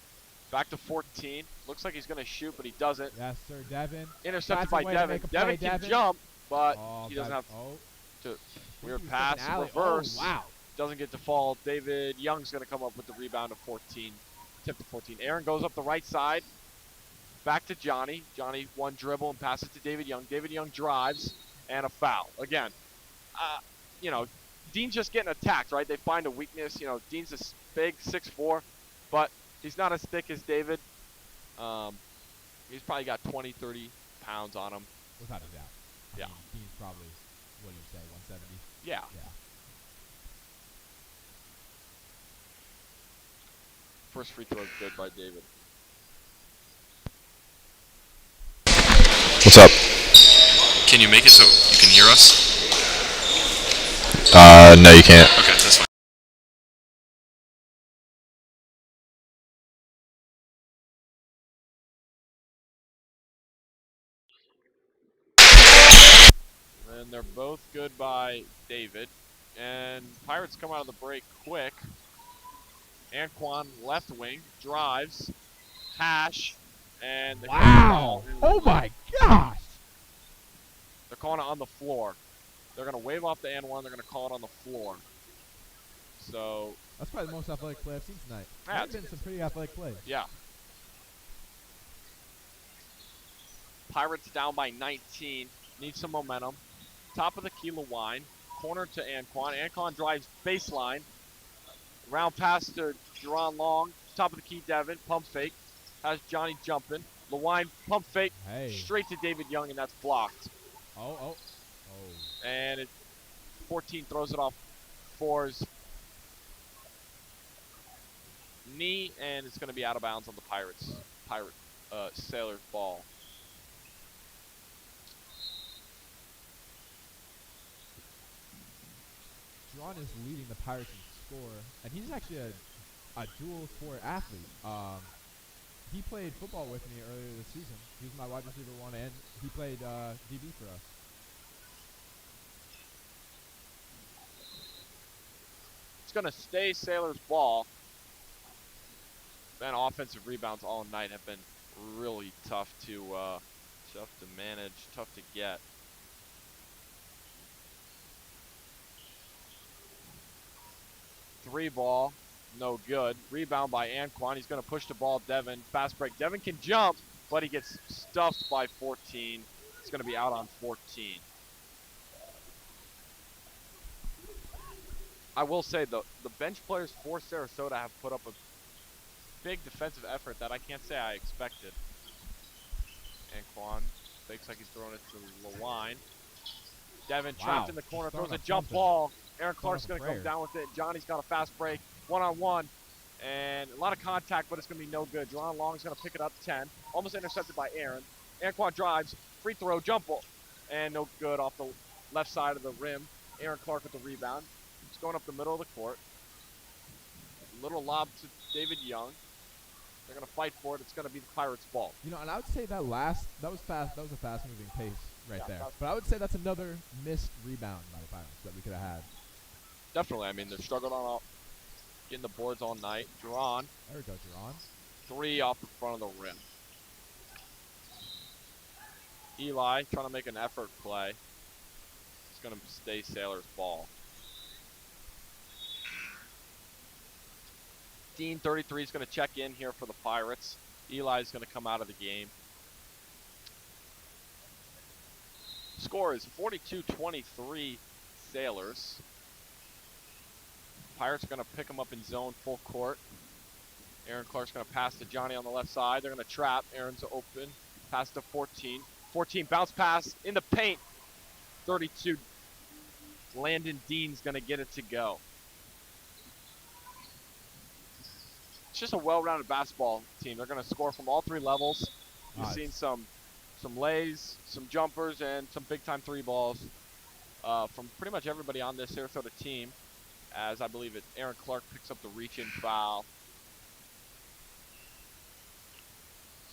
Back to 14. Looks like he's going to shoot, but he doesn't. Yes, sir, Devin. Intercepted by Devin. Devin can jump, but he doesn't have to. Weird pass, reverse. Wow. Doesn't get to fall. David Young's going to come up with the rebound of 14. Tip to 14. Aaron goes up the right side. Back to Johnny. Johnny one dribble and passes to David Young. David Young drives, and a foul. Again, Dean's just getting attacked, right? They find a weakness. Dean's a big 6'4", but he's not as thick as David. He's probably got 20, 30 pounds on him. Without a doubt. I Yeah. mean, Dean's probably, what do you say, 170? Yeah. Yeah. First free throw is good by David. What's up? Can you make it so you can hear us? No, you can't. Okay, that's fine. And they're both good by David. And Pirates come out of the break quick. Anquan, left wing, drives, hash, and they're Wow! Oh my gosh! They're calling it on the floor. They're going to wave off the and one. They're going to call it on the floor. So That's probably the most athletic play I've seen tonight. Yeah, There's been some pretty athletic plays. yeah. Pirates down by 19. Need some momentum. Top of the key, Lewine. Corner to Anquan. Anquan drives baseline. Round pass to Jerron Long. Top of the key, Devin. Pump fake. Has Johnny jumping. Lewine pump fake. Hey. Straight to David Young, and that's blocked. Oh. And 14 throws it off Four's knee, and it's going to be out of bounds on the Sailors ball. John is leading the Pirates in score, and he's actually a dual sport athlete. He played football with me earlier this season. He was my wide receiver one, and he played DB for us. It's going to stay Sailors ball. Man, offensive rebounds all night have been really tough to manage, tough to get. Three ball, no good. Rebound by Anquan. He's going to push the ball. Devin, fast break. Devin can jump, but he gets stuffed by 14. It's going to be out on 14. I will say the bench players for Sarasota have put up a big defensive effort that I can't say I expected. Anquan fakes like he's throwing it to Lewine. Devin trapped in the corner, throws a jump ball. Aaron Clark's going to come down with it. Johnny's got a fast break, one-on-one, and a lot of contact, but it's going to be no good. Jerron Long's going to pick it up 10, almost intercepted by Aaron. Anquan drives, free throw, jump ball, and no good off the left side of the rim. Aaron Clark with the rebound. He's going up the middle of the court. Little lob to David Young. They're going to fight for it. It's going to be the Pirates' ball. You know, and I would say that was fast. That was a fast-moving pace right there. Fast. But I would say that's another missed rebound by the Pirates that we could have had. Definitely. I mean, they're struggling on getting the boards all night. Jerron. There we go, Jerron. Three off the front of the rim. Eli trying to make an effort play. It's going to stay Sailors' ball. Dean, 33, is going to check in here for the Pirates. Eli's going to come out of the game. Score is 42-23 Sailors. Pirates are going to pick them up in zone full court. Aaron Clark's going to pass to Johnny on the left side. They're going to trap. Aaron's open. Pass to 14. 14, bounce pass in the paint. 32. Landon Dean's going to get it to go. It's just a well-rounded basketball team. They're going to score from all three levels. You've seen some lays, some jumpers, and some big-time three balls from pretty much everybody on this Sarasota team. As I believe Aaron Clark picks up the reach-in foul.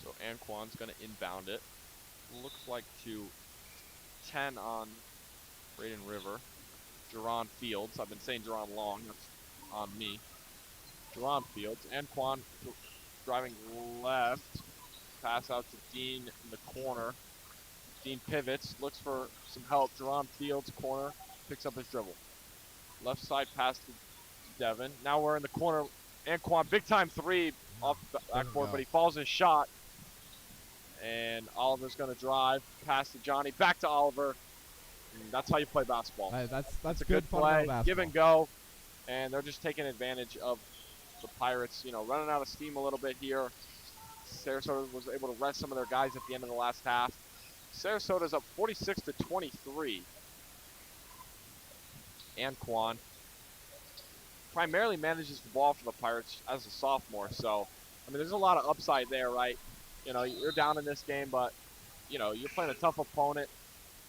So Anquan's going to inbound it. Looks like to 10 on Braden River. Jerron Fields. I've been saying Jerron Long. That's on me. Jerron Fields. Anquan driving left. Pass out to Dean in the corner. Dean pivots. Looks for some help. Jerron Fields corner. Picks up his dribble. Left side pass to Devin. Now we're in the corner. Anquan, big time three off the backboard, but he falls his shot. And Oliver's going to drive. Pass to Johnny. Back to Oliver. And that's how you play basketball. That's a good play. basketball. Give and go. And they're just taking advantage of The Pirates, running out of steam a little bit here. Sarasota was able to rest some of their guys at the end of the last half. Sarasota's up 46-23. Anquan primarily manages the ball for the Pirates as a sophomore, so there's a lot of upside there, right? You're down in this game, but you're playing a tough opponent,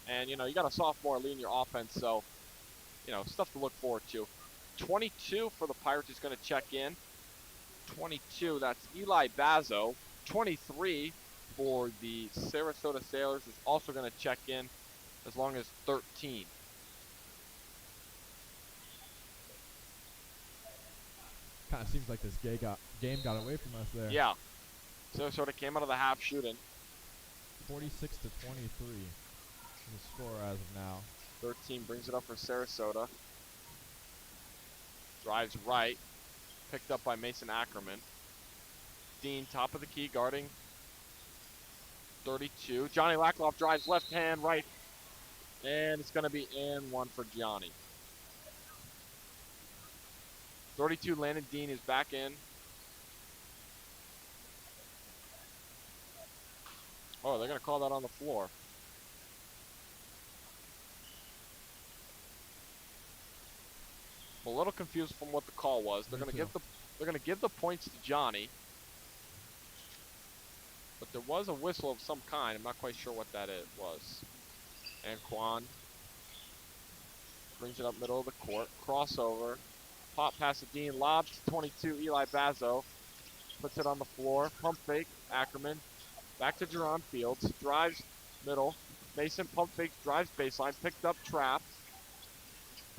and you got a sophomore leading your offense, so stuff to look forward to. 22 for the Pirates is going to check in. 22, that's Eli Bazo. 23 for the Sarasota Sailors is also going to check in, as long as 13. Kind of seems like this game got away from us there. Yeah. Sarasota came out of the half shooting. 46-23 is the score as of now. 13 brings it up for Sarasota. Drives right. Picked up by Mason Ackerman. Dean, top of the key, guarding 32. Johnny Lackloff drives left hand, right. And it's going to be and one for Johnny. 32, Landon Dean is back in. Oh, they're going to call that on the floor. I'm a little confused from what the call was. They're going to give the points to Johnny. But there was a whistle of some kind. I'm not quite sure what that was. And Quan brings it up middle of the court. Crossover. Pop pass to Dean. Lob to 22. Eli Bazo puts it on the floor. Pump fake. Ackerman. Back to Jerron Fields. Drives middle. Mason pump fake. Drives baseline. Picked up trap.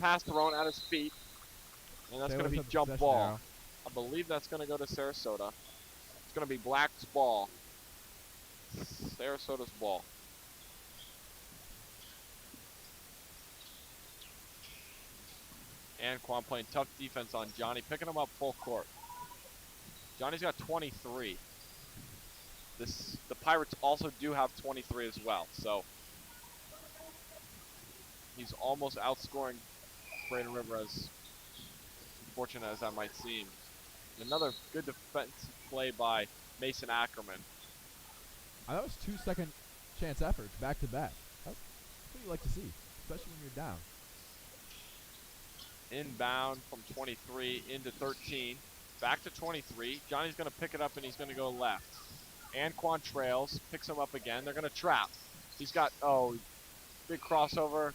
Pass thrown at his feet. And that's going to be jump ball. Now. I believe that's going to go to Sarasota. It's going to be Black's ball. Sarasota's ball. And Quan playing tough defense on Johnny, picking him up full court. Johnny's got 23. The Pirates also do have 23 as well, so he's almost outscoring Braden River, as unfortunate as that might seem. Another good defensive play by Mason Ackerman. That was 2 second chance efforts back to back. That's what you like to see, especially when you're down. Inbound from 23 into 13. Back to 23. Johnny's going to pick it up and he's going to go left. Anquan trails, picks him up again. They're going to trap. He's got, big crossover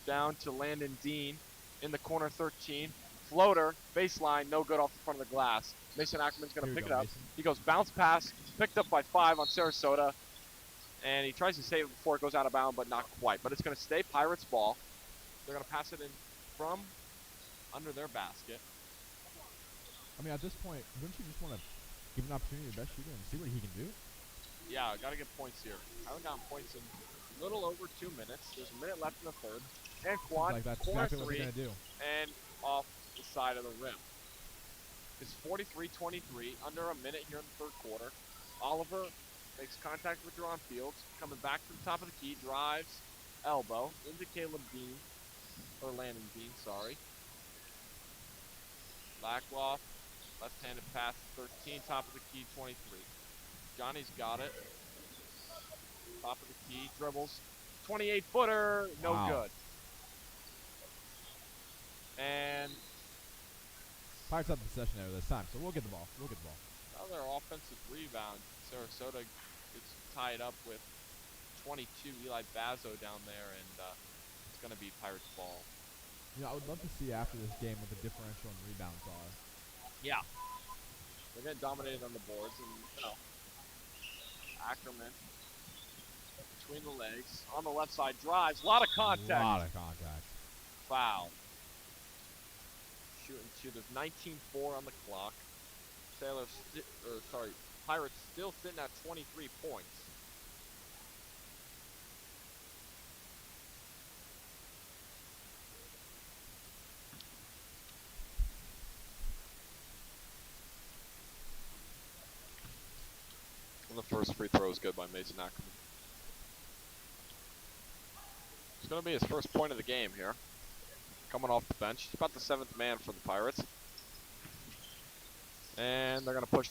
down to Landon Dean in the corner 13. Floater, baseline, no good off the front of the glass. Mason Ackerman's going to pick it up. Mason. He goes bounce pass, picked up by 5 on Sarasota. And he tries to save it before it goes out of bounds, but not quite. But it's going to stay Pirates ball. They're going to pass it in from under their basket. At this point, wouldn't you just want to give an opportunity to the best shooter and see what he can do? Yeah, got to get points here. Haven't gotten points in a little over 2 minutes. There's a minute left in the third. And Quan, that's corner exactly what 3, they're going to do. and off the side of the rim. It's 43-23, under a minute here in the third quarter. Oliver makes contact with Jerron Fields, coming back to the top of the key, drives, elbow, into Caleb Dean, or Landon Dean, sorry. Lackloff, left-handed pass, 13, top of the key, 23. Johnny's got it. Top of the key, dribbles, 28-footer, no good. And Pirates have the possession there this time, so we'll get the ball. another offensive rebound. Sarasota gets tied up with 22. Eli Bazo down there, and it's going to be Pirates ball. I would love to see after this game what the differential in rebounds are. Yeah. They're getting dominated on the boards, and, Ackerman between the legs. On the left side, drives. A lot of contact. Foul. Shooting two. There's 19-4 on the clock. Pirates still sitting at 23 points. And the first free throw is good by Mason Ackerman. It's going to be his first point of the game here. Coming off the bench. He's about the 7th man for the Pirates. And they're going to push.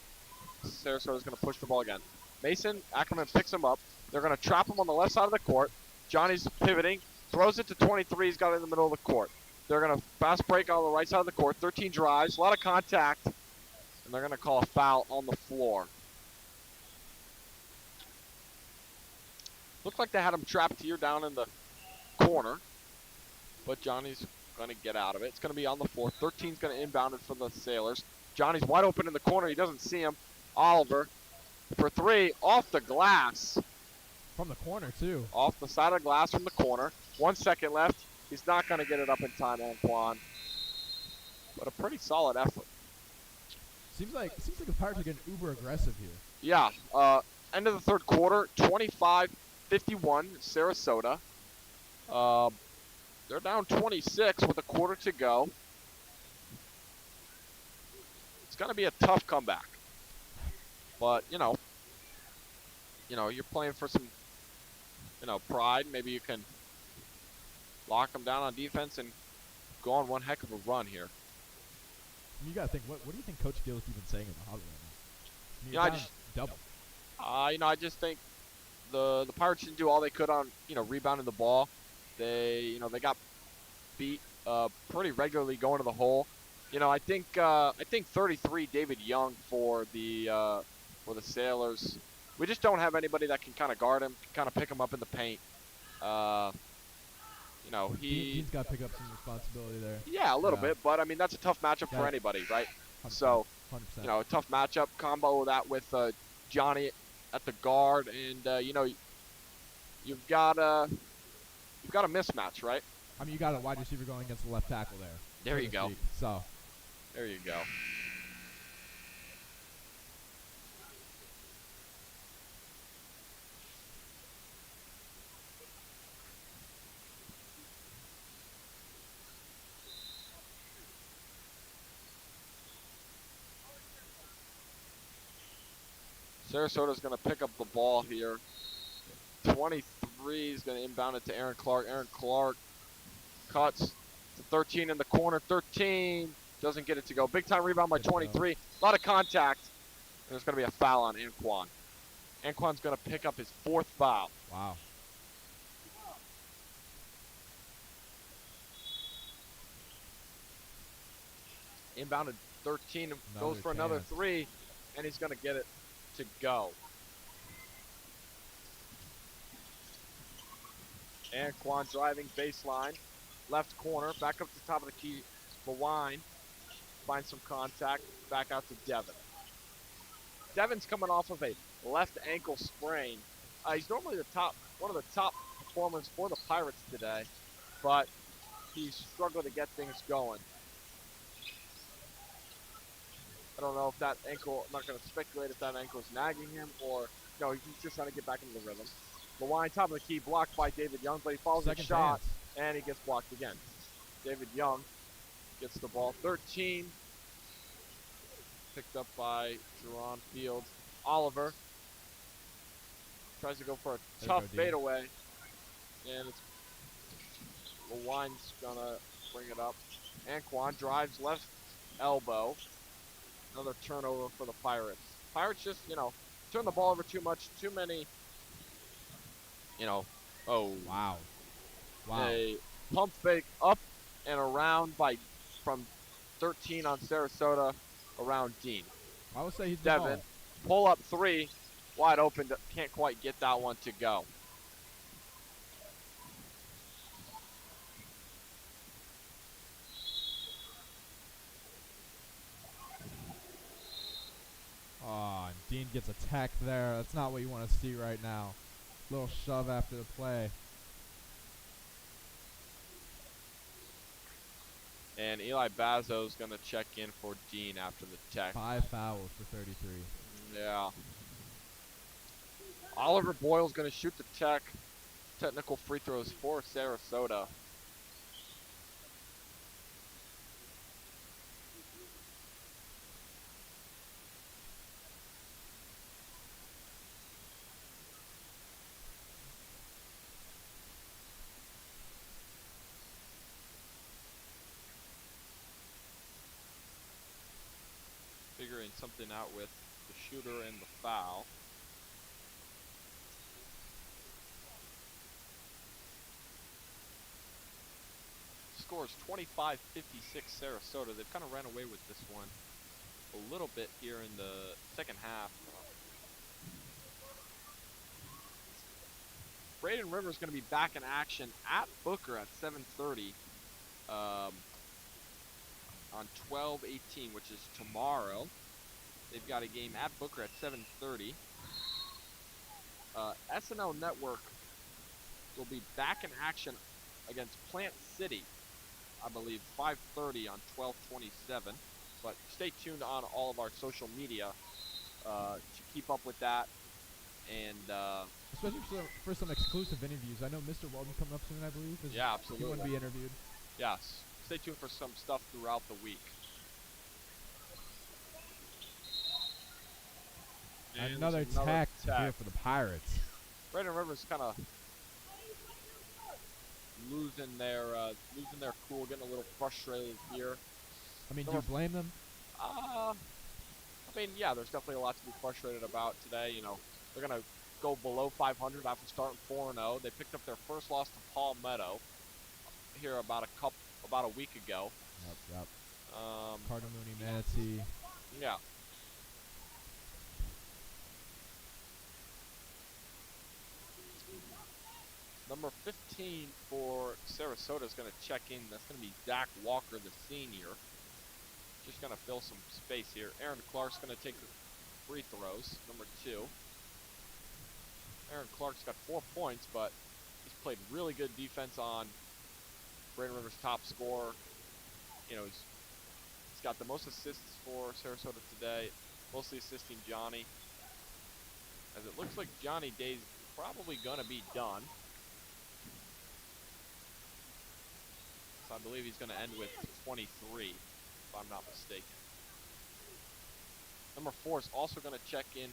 Sarasota's going to push the ball again. Mason Ackerman picks him up. They're going to trap him on the left side of the court. Johnny's pivoting. Throws it to 23. He's got it in the middle of the court. They're going to fast break on the right side of the court. 13 drives. A lot of contact. And they're going to call a foul on the floor. Looked like they had him trapped here down in the corner. But Johnny's going to get out of it. It's going to be on the floor. 13's going to inbound it for the Sailors. Johnny's wide open in the corner. He doesn't see him. Oliver for three off the glass. From the corner, too. Off the side of the glass from the corner. 1 second left. He's not going to get it up in time, Anquan. But a pretty solid effort. Seems like the Pirates are getting uber aggressive here. Yeah. End of the third quarter. 25-51, Sarasota. They're down 26 with a quarter to go. It's going to be a tough comeback. But, you're playing for some, pride. Maybe you can lock them down on defense and go on one heck of a run here. You got to think, what do you think Coach Gill is even saying in the huddle right now? Yeah, I just double. I just think the Pirates didn't do all they could on, rebounding the ball. They got beat pretty regularly going to the hole. I think 33 David Young for the Sailors. We just don't have anybody that can kind of guard him, kind of pick him up in the paint. He's got to pick up some responsibility there. Yeah, a little bit, but I mean that's a tough matchup for anybody, right? 100%, So, 100%. a tough matchup. Combo that with Johnny at the guard, and you've got a mismatch, right? I mean, you got a wide receiver going against the left tackle there. There you go. So, there you go. Sarasota's going to pick up the ball here. 23 is going to inbound it to Aaron Clark. Aaron Clark cuts to 13 in the corner. 13 doesn't get it to go. Big time rebound by 23. A lot of contact. There's going to be a foul on Anquan. Anquan's going to pick up his fourth foul. Wow. Inbounded 13, goes for another three, and he's going to get it to go. Anquan driving baseline, left corner, back up to the top of the key. Mawine finds some contact, back out to Devin. Devin's coming off of a left ankle sprain. He's normally one of the top performers for the Pirates today, but he's struggling to get things going. I don't know if that ankle, I'm not going to speculate if that ankle is nagging him or, he's just trying to get back into the rhythm. Mawine, top of the key, blocked by David Young, but he follows the shot, and he gets blocked again. David Young gets the ball. 13, picked up by Jerron Fields. Oliver tries to go for a tough fadeaway, and Mawine's going to bring it up. Anquan drives left elbow. Another turnover for the Pirates. Pirates just, turn the ball over too much. Too many, oh. Wow. A pump fake up and around from 13 on Sarasota around Dean. I would say he's Devin, pull up three, wide open. Can't quite get that one to go. Oh, and Dean gets attacked there. That's not what you want to see right now. Little shove after the play. And Eli Bazo's going to check in for Dean after the tech. 5 fouls for 33. Yeah. Oliver Boyle's going to shoot the technical free throws for Sarasota. figuring something out with the shooter and the foul. Score is 25-56 Sarasota. They've kind of ran away with this one a little bit here in the second half. Braden River is going to be back in action at Booker at 7:30 on 12/18, which is tomorrow. They've got a game at Booker at 7:30. SNL Network will be back in action against Plant City, I believe, 5:30 on 12/27. But stay tuned on all of our social media to keep up with that. And especially for some exclusive interviews. I know Mr. Weldon coming up soon, I believe. yeah, absolutely. He want to be interviewed. Yes. Stay tuned for some stuff throughout the week. And Another attack here for the Pirates. Braden Rivers kind of losing their cool, getting a little frustrated here. I mean, do you blame them? I mean, yeah, there's definitely a lot to be frustrated about today. You know, they're gonna go below 500 after starting 4-0. They picked up their first loss to Palmetto here about a week ago. Yep. Cardinal Mooney, Manatee. Yeah. Number 15 for Sarasota is going to check in. That's going to be Zach Walker, the senior. Just going to fill some space here. Aaron Clark's going to take the free throws, number 2. Aaron Clark's got 4 points, but he's played really good defense on Braden Rivers' top scorer. You know, he's got the most assists for Sarasota today, mostly assisting Johnny. As it looks like Johnny Day's probably going to be done. So I believe he's going to end with 23, if I'm not mistaken. Number 4 is also going to check in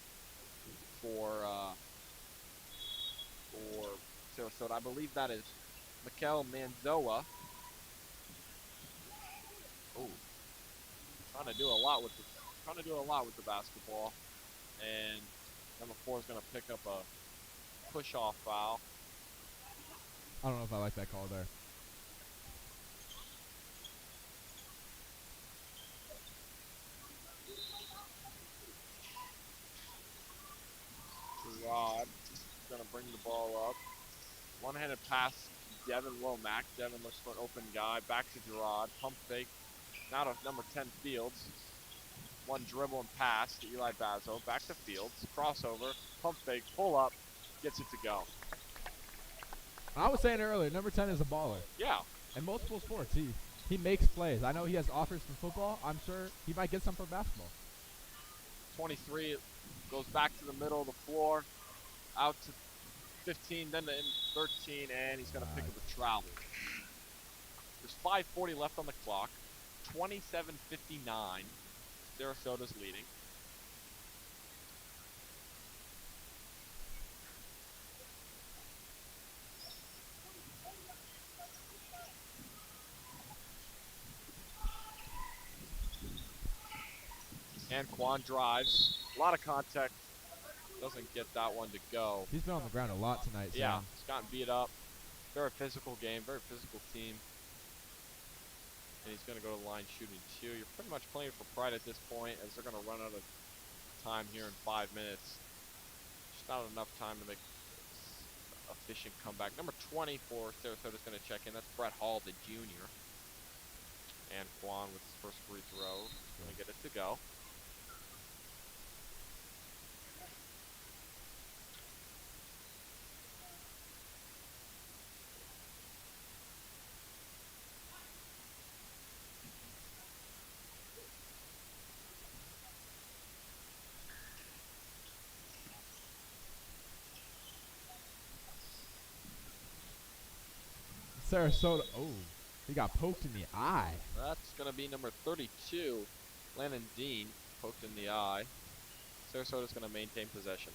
for Sarasota. I believe that is Mikel Manzoa. Oh, trying to do a lot with the basketball, and number 4 is going to pick up a push-off foul. I don't know if I like that call there. Gerard is going to bring the ball up. One-handed pass to Devin Womack. Devin looks for an open guy. Back to Gerard. Pump fake. Now to number 10, Fields. One dribble and pass to Eli Bazo. Back to Fields. Crossover. Pump fake. Pull up. Gets it to go. I was saying earlier, number 10 is a baller. Yeah. In multiple sports, he makes plays. I know he has offers from football. I'm sure he might get some for basketball. 23 goes back to the middle of the floor. Out to 15, then to 13, and he's going to pick up a travel. There's 5:40 left on the clock. 27-59. Sarasota's leading. And Quan drives. A lot of contact. Doesn't get that one to go. He's been on the ground a lot tonight. Yeah, Sam. he's gotten beat up. Very physical game, very physical team. And he's going to go to the line shooting 2. You're pretty much playing for pride at this point, as they're going to run out of time here in 5 minutes. Just not enough time to make an efficient comeback. Number 20 for Sarasota is going to check in. That's Brett Hall, the junior. And Quan with his first free throw. Going to get it to go. Sarasota. Oh, he got poked in the eye. That's going to be number 32, Landon Dean, poked in the eye. Sarasota's going to maintain possession.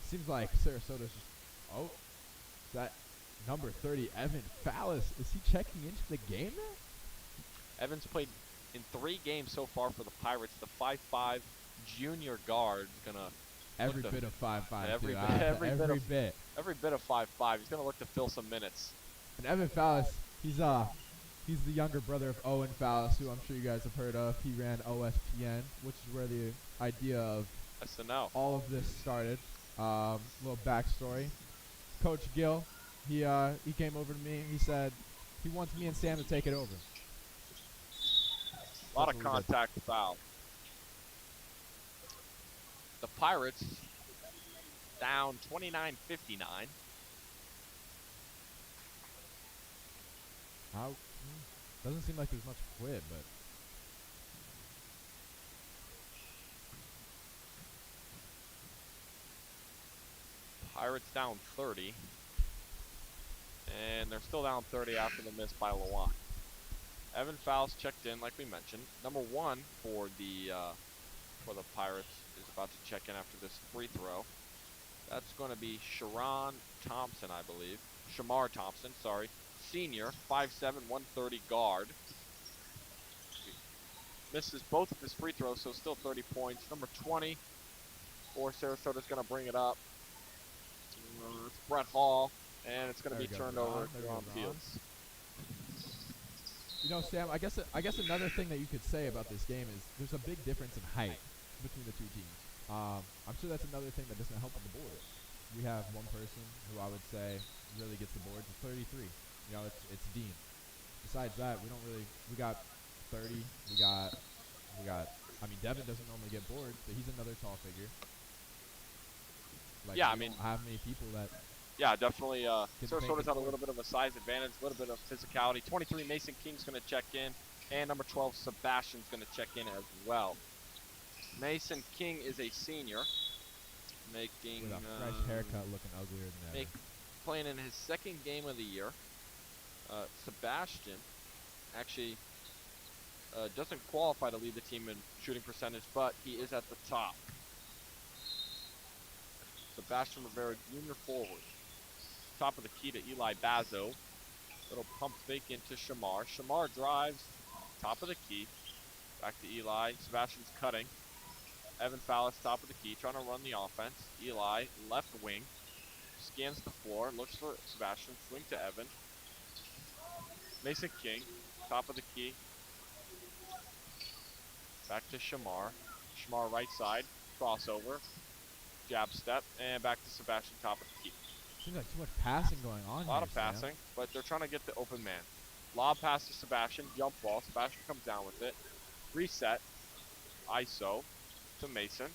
Seems like Sarasota's just... Oh, that number 30, Evan Fallis. Is he checking into the game now? Evans played in 3 games so far for the Pirates, the 5'5" junior guard is gonna Every look to- bit of 5'5", every too. bit- every bit Every of- bit. every bit of 5'5". He's gonna look to fill some minutes. And Evan Fallis, he's the younger brother of Owen Fallis, who I'm sure you guys have heard of. He ran OSPN, which is where the idea of SNL. all of this started. Little backstory. Coach Gill, he came over to me and he said he wants me and Sam to take it over. A lot That's of what we did. contact foul. The Pirates down 29-59. Doesn't seem like there's much quit, but Pirates down 30. And they're still down 30 after the miss by Lawan. Evan Fowles checked in, like we mentioned. Number 1 for the Pirates is about to check in after this free throw. That's going to be Sharon Thompson, I believe. Shamar Thompson, sorry. Senior, 5'7", 130 guard. Misses both of his free throws, so still 30 points. Number 20 for Sarasota's going to bring it up. It's Brett Hall, and it's going to There be we go, turned Ron. over There to we Ron go, Ron. Fields. you know, Sam, I guess another thing that you could say about this game is there's a big difference in height between the two teams. I'm sure that's another thing that doesn't help with the boards. We have one person who I would say really gets the boards at 33. You know, it's Dean. Besides that, we don't really. We got 30. We got. I mean, Devin doesn't normally get boards, but he's another tall figure. Like, Yeah, I we mean- don't have many people that. Yeah, definitely. Get Sarasota's the had a little bit of a size advantage, a little bit of physicality. 23, Mason King's going to check in, and number 12, Sebastian's going to check in as well. Mason King is a senior, making With a fresh haircut, looking uglier than ever. playing in his 2nd game of the year. Sebastian actually doesn't qualify to lead the team in shooting percentage, but he is at the top. Sebastian Rivera, junior forward. Top of the key to Eli Bazo. Little pump fake into Shamar. Shamar drives. Top of the key. Back to Eli. Sebastian's cutting. Evan Fallis, top of the key, trying to run the offense. Eli, left wing. Scans the floor, looks for Sebastian. Swing to Evan. Mason King, top of the key. Back to Shamar. Shamar right side. Crossover. Jab step. And back to Sebastian, top of the key. Seems like too much passing going on. A lot here, of Sam. passing, but they're trying to get the open man. Lob pass to Sebastian, jump ball. Sebastian comes down with it. Reset. ISO to Mason.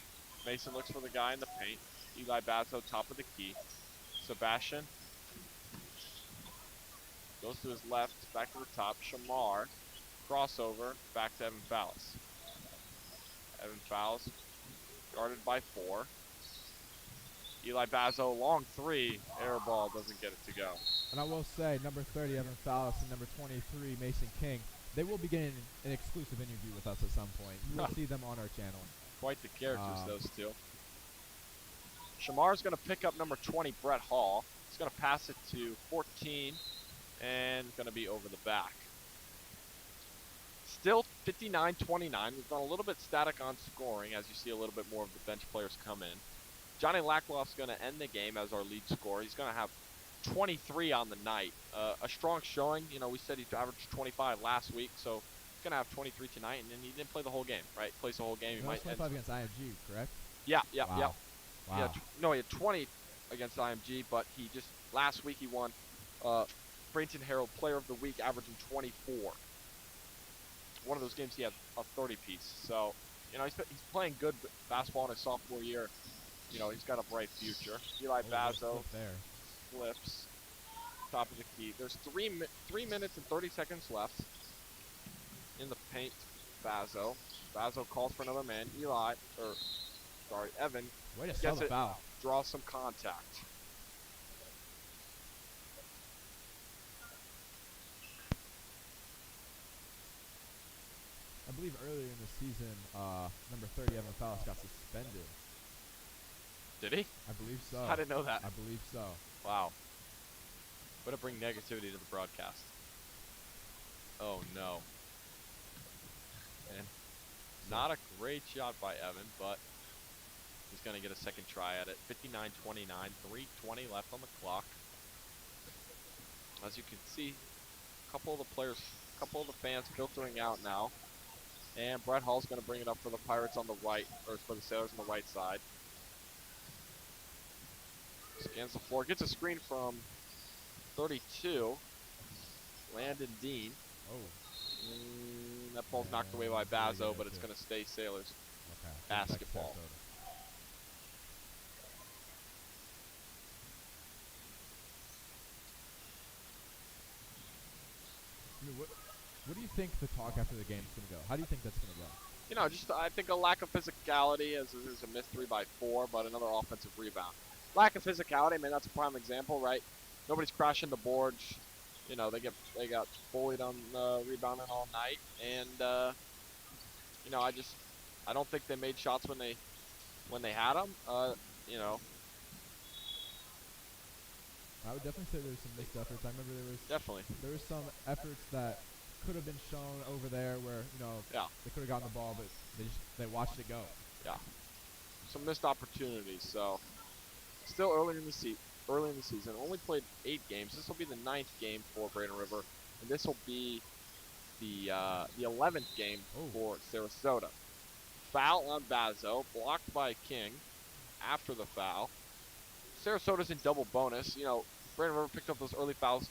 Mason looks for the guy in the paint. Eli Bazo, top of the key. Sebastian goes to his left, back to the top. Shamar, crossover, back to Evan Fallis. Evan Fallis, guarded by 4. Eli Bazo, long 3. Air ball, doesn't get it to go. And I will say, number 30, Evan Fallis, and number 23, Mason King, they will be getting an exclusive interview with us at some point. You will see them on our channel. Quite the characters, those two. Shamar's going to pick up number 20, Brett Hall. He's going to pass it to 14 and going to be over the back. Still 59-29. We've gone a little bit static on scoring as you see a little bit more of the bench players come in. Johnny Lackloff's going to end the game as our lead scorer. He's going to have 23 on the night. A strong showing. You know, we said he averaged 25 last week, so he's going to have 23 tonight, and then he didn't play the whole game, right? Plays the whole game. He That was might 25 against IMG, correct? Yeah. Wow. Wow. No, he had 20 against IMG, but he just last week he won Braden Herald Player of the Week, averaging 24. One of those games he had a 30-piece. So, you know, he's playing good basketball in his sophomore year. You know, he's got a bright future. Eli Bazo there. flips, top of the key. There's 3 minutes and 30 seconds left in the paint. Bazo calls for another man. Evan Way to sell gets the it, foul. draws some contact. I believe earlier in the season, number 30, Evan Fallis, got suspended. Did he? I believe so. I didn't know that. I believe so. Wow. Way to bring negativity to the broadcast. Oh no. And not a great shot by Evan, but he's going to get a second try at it. 59-29, 3:20 left on the clock. As you can see, a couple of the fans filtering out now. And Brett Hall's going to bring it up for the Pirates on the right, or for the Sailors on the right side. Scans the floor, gets a screen from 32, Landon Dean. Oh. That ball's knocked away by Bazo, but it's going to stay Sailors basketball. What do you think the talk after the game is going to go? How do you think that's going to go? You know, just I think a lack of physicality, as there's a missed 3 by 4, but another offensive rebound. Lack of physicality, I mean, that's a prime example, right? Nobody's crashing the boards. You know, they got bullied on rebounding all night, and you know, I don't think they made shots when they had them. You know, I would definitely say there's some missed efforts. I remember there was some efforts that could have been shown over there where, you know, they could have gotten the ball, but they watched it go. Yeah, some missed opportunities. So still early in the season. Only played 8 games. This will be the 9th game for Braden River, and this will be the 11th game for Sarasota. Foul on Bazo, blocked by King after the foul. Sarasota's in double bonus. You know, Braden River picked up those early fouls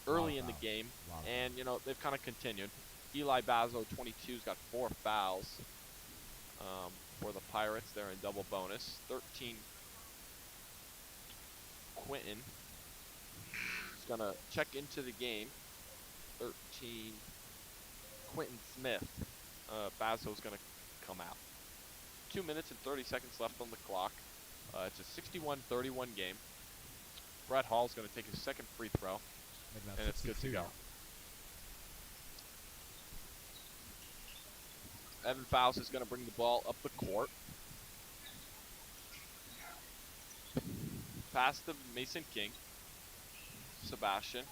early in the game, and you know they've kind of continued. Eli Bazo, 22's got 4 fouls for the Pirates. They're in double bonus. 13. Quentin is gonna check into the game. 13. Quentin Smith. Bazo's gonna come out. 2 minutes and 30 seconds left on the clock. It's a 61-31 game. Brett Hall's gonna take his second free throw, and it's good to go. Evan Fowles is gonna bring the ball up the court. Pass to Mason King. Sebastian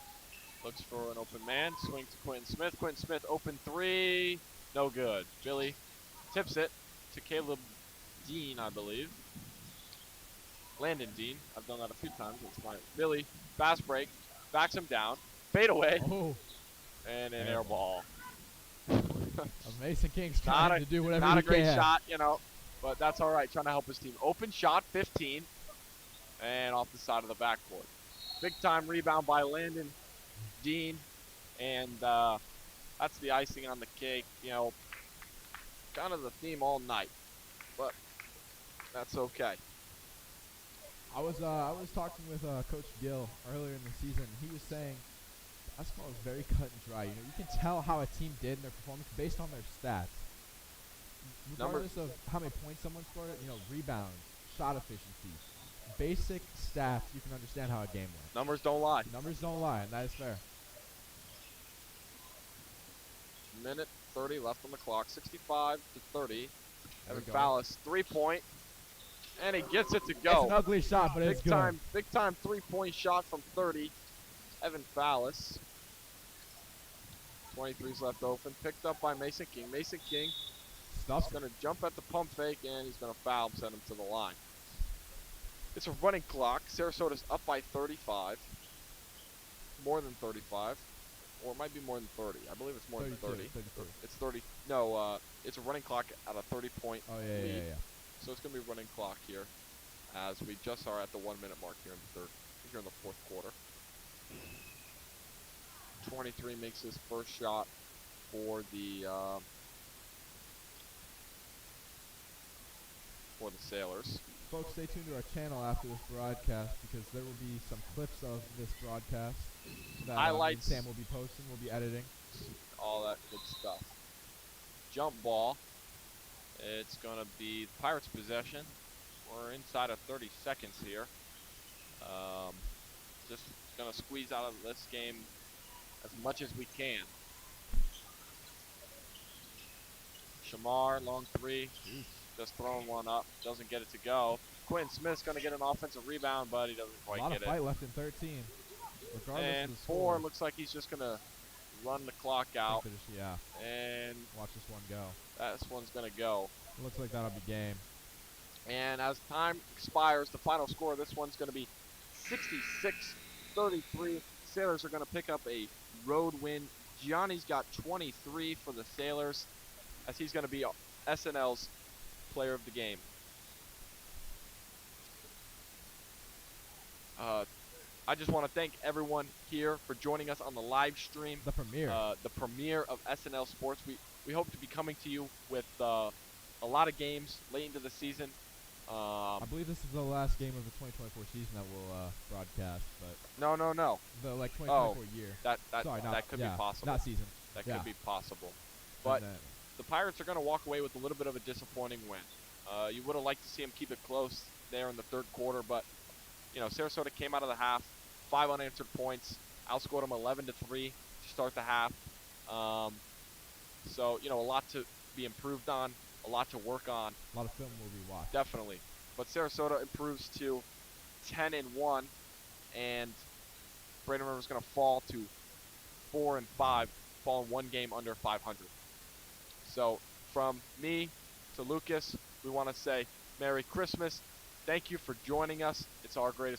looks for an open man. Swing to Quentin Smith. Quentin Smith, open 3. No good. Billy tips it to Caleb Dean, I believe. Landon Dean. I've done that a few times. It's fine. Billy, fast break. Backs him down. Fade away. Oh. And an air ball. Mason King's trying to do whatever he can. Not a great shot, you know, but that's all right. Trying to help his team. Open shot, 15. And off the side of the backboard. Big time rebound by Landon Dean. And that's the icing on the cake. You know, kind of the theme all night. But that's okay. I was talking with Coach Gill earlier in the season. He was saying basketball is very cut and dry. You know, you can tell how a team did in their performance based on their stats. Regardless of how many points someone scored, you know, rebounds, shot efficiency, basic stats, you can understand how a game went. Numbers don't lie. Numbers don't lie, and that is fair. Minute 30 left on the clock. 65-30. Evan Fallis, 3-point. And he gets it to go. It's an ugly shot, but it's good. Big time 3-point shot from 30. Evan Fallis. 23's left open. Picked up by Mason King. Mason King is going to jump at the pump fake, and he's going to foul him, send him to the line. It's a running clock. Sarasota's up by 35. More than 35. Or it might be more than 30. I believe it's more than 30. 32. It's 30. No, it's a running clock at a 30-point lead. Yeah. So it's going to be running clock here, as we just are at the 1 minute mark here in the fourth quarter. 23 makes his first shot for the Sailors. Folks, stay tuned to our channel after this broadcast because there will be some clips of this broadcast that highlights. Sam will be posting, we'll be editing. All that good stuff. Jump ball. It's going to be the Pirates' possession. We're inside of 30 seconds here. Just going to squeeze out of this game as much as we can. Shamar, long 3. Just throwing one up. Doesn't get it to go. Quentin Smith's going to get an offensive rebound, but he doesn't quite get it. A lot of fight left in 13. Regardless And of the score. 4 looks like he's just going to run the clock out, Yeah. and Watch this one go. this one's going to go. It looks like that'll be game. And as time expires, the final score of this one's going to be 66-33. Sailors are going to pick up a road win. Gianni's got 23 for the Sailors, as he's going to be SNL's player of the game. I just want to thank everyone here for joining us on the live stream. The premiere. The premiere of SNL Sports. We hope to be coming to you with a lot of games late into the season. I believe this is the last game of the 2024 season that we'll broadcast, but no. the 2024 year. That could be possible. Not season. That could be possible. But the Pirates are going to walk away with a little bit of a disappointing win. You would have liked to see them keep it close there in the third quarter, but Sarasota came out of the half, 5 unanswered points, outscored them 11-3 to start the half. So a lot to be improved on, a lot to work on. A lot of film will be watched. Definitely. But Sarasota improves to 10-1, and Braden River's going to fall to 4-5, falling one game under 500. So from me to Lucas, we want to say Merry Christmas. Thank you for joining us. It's our greatest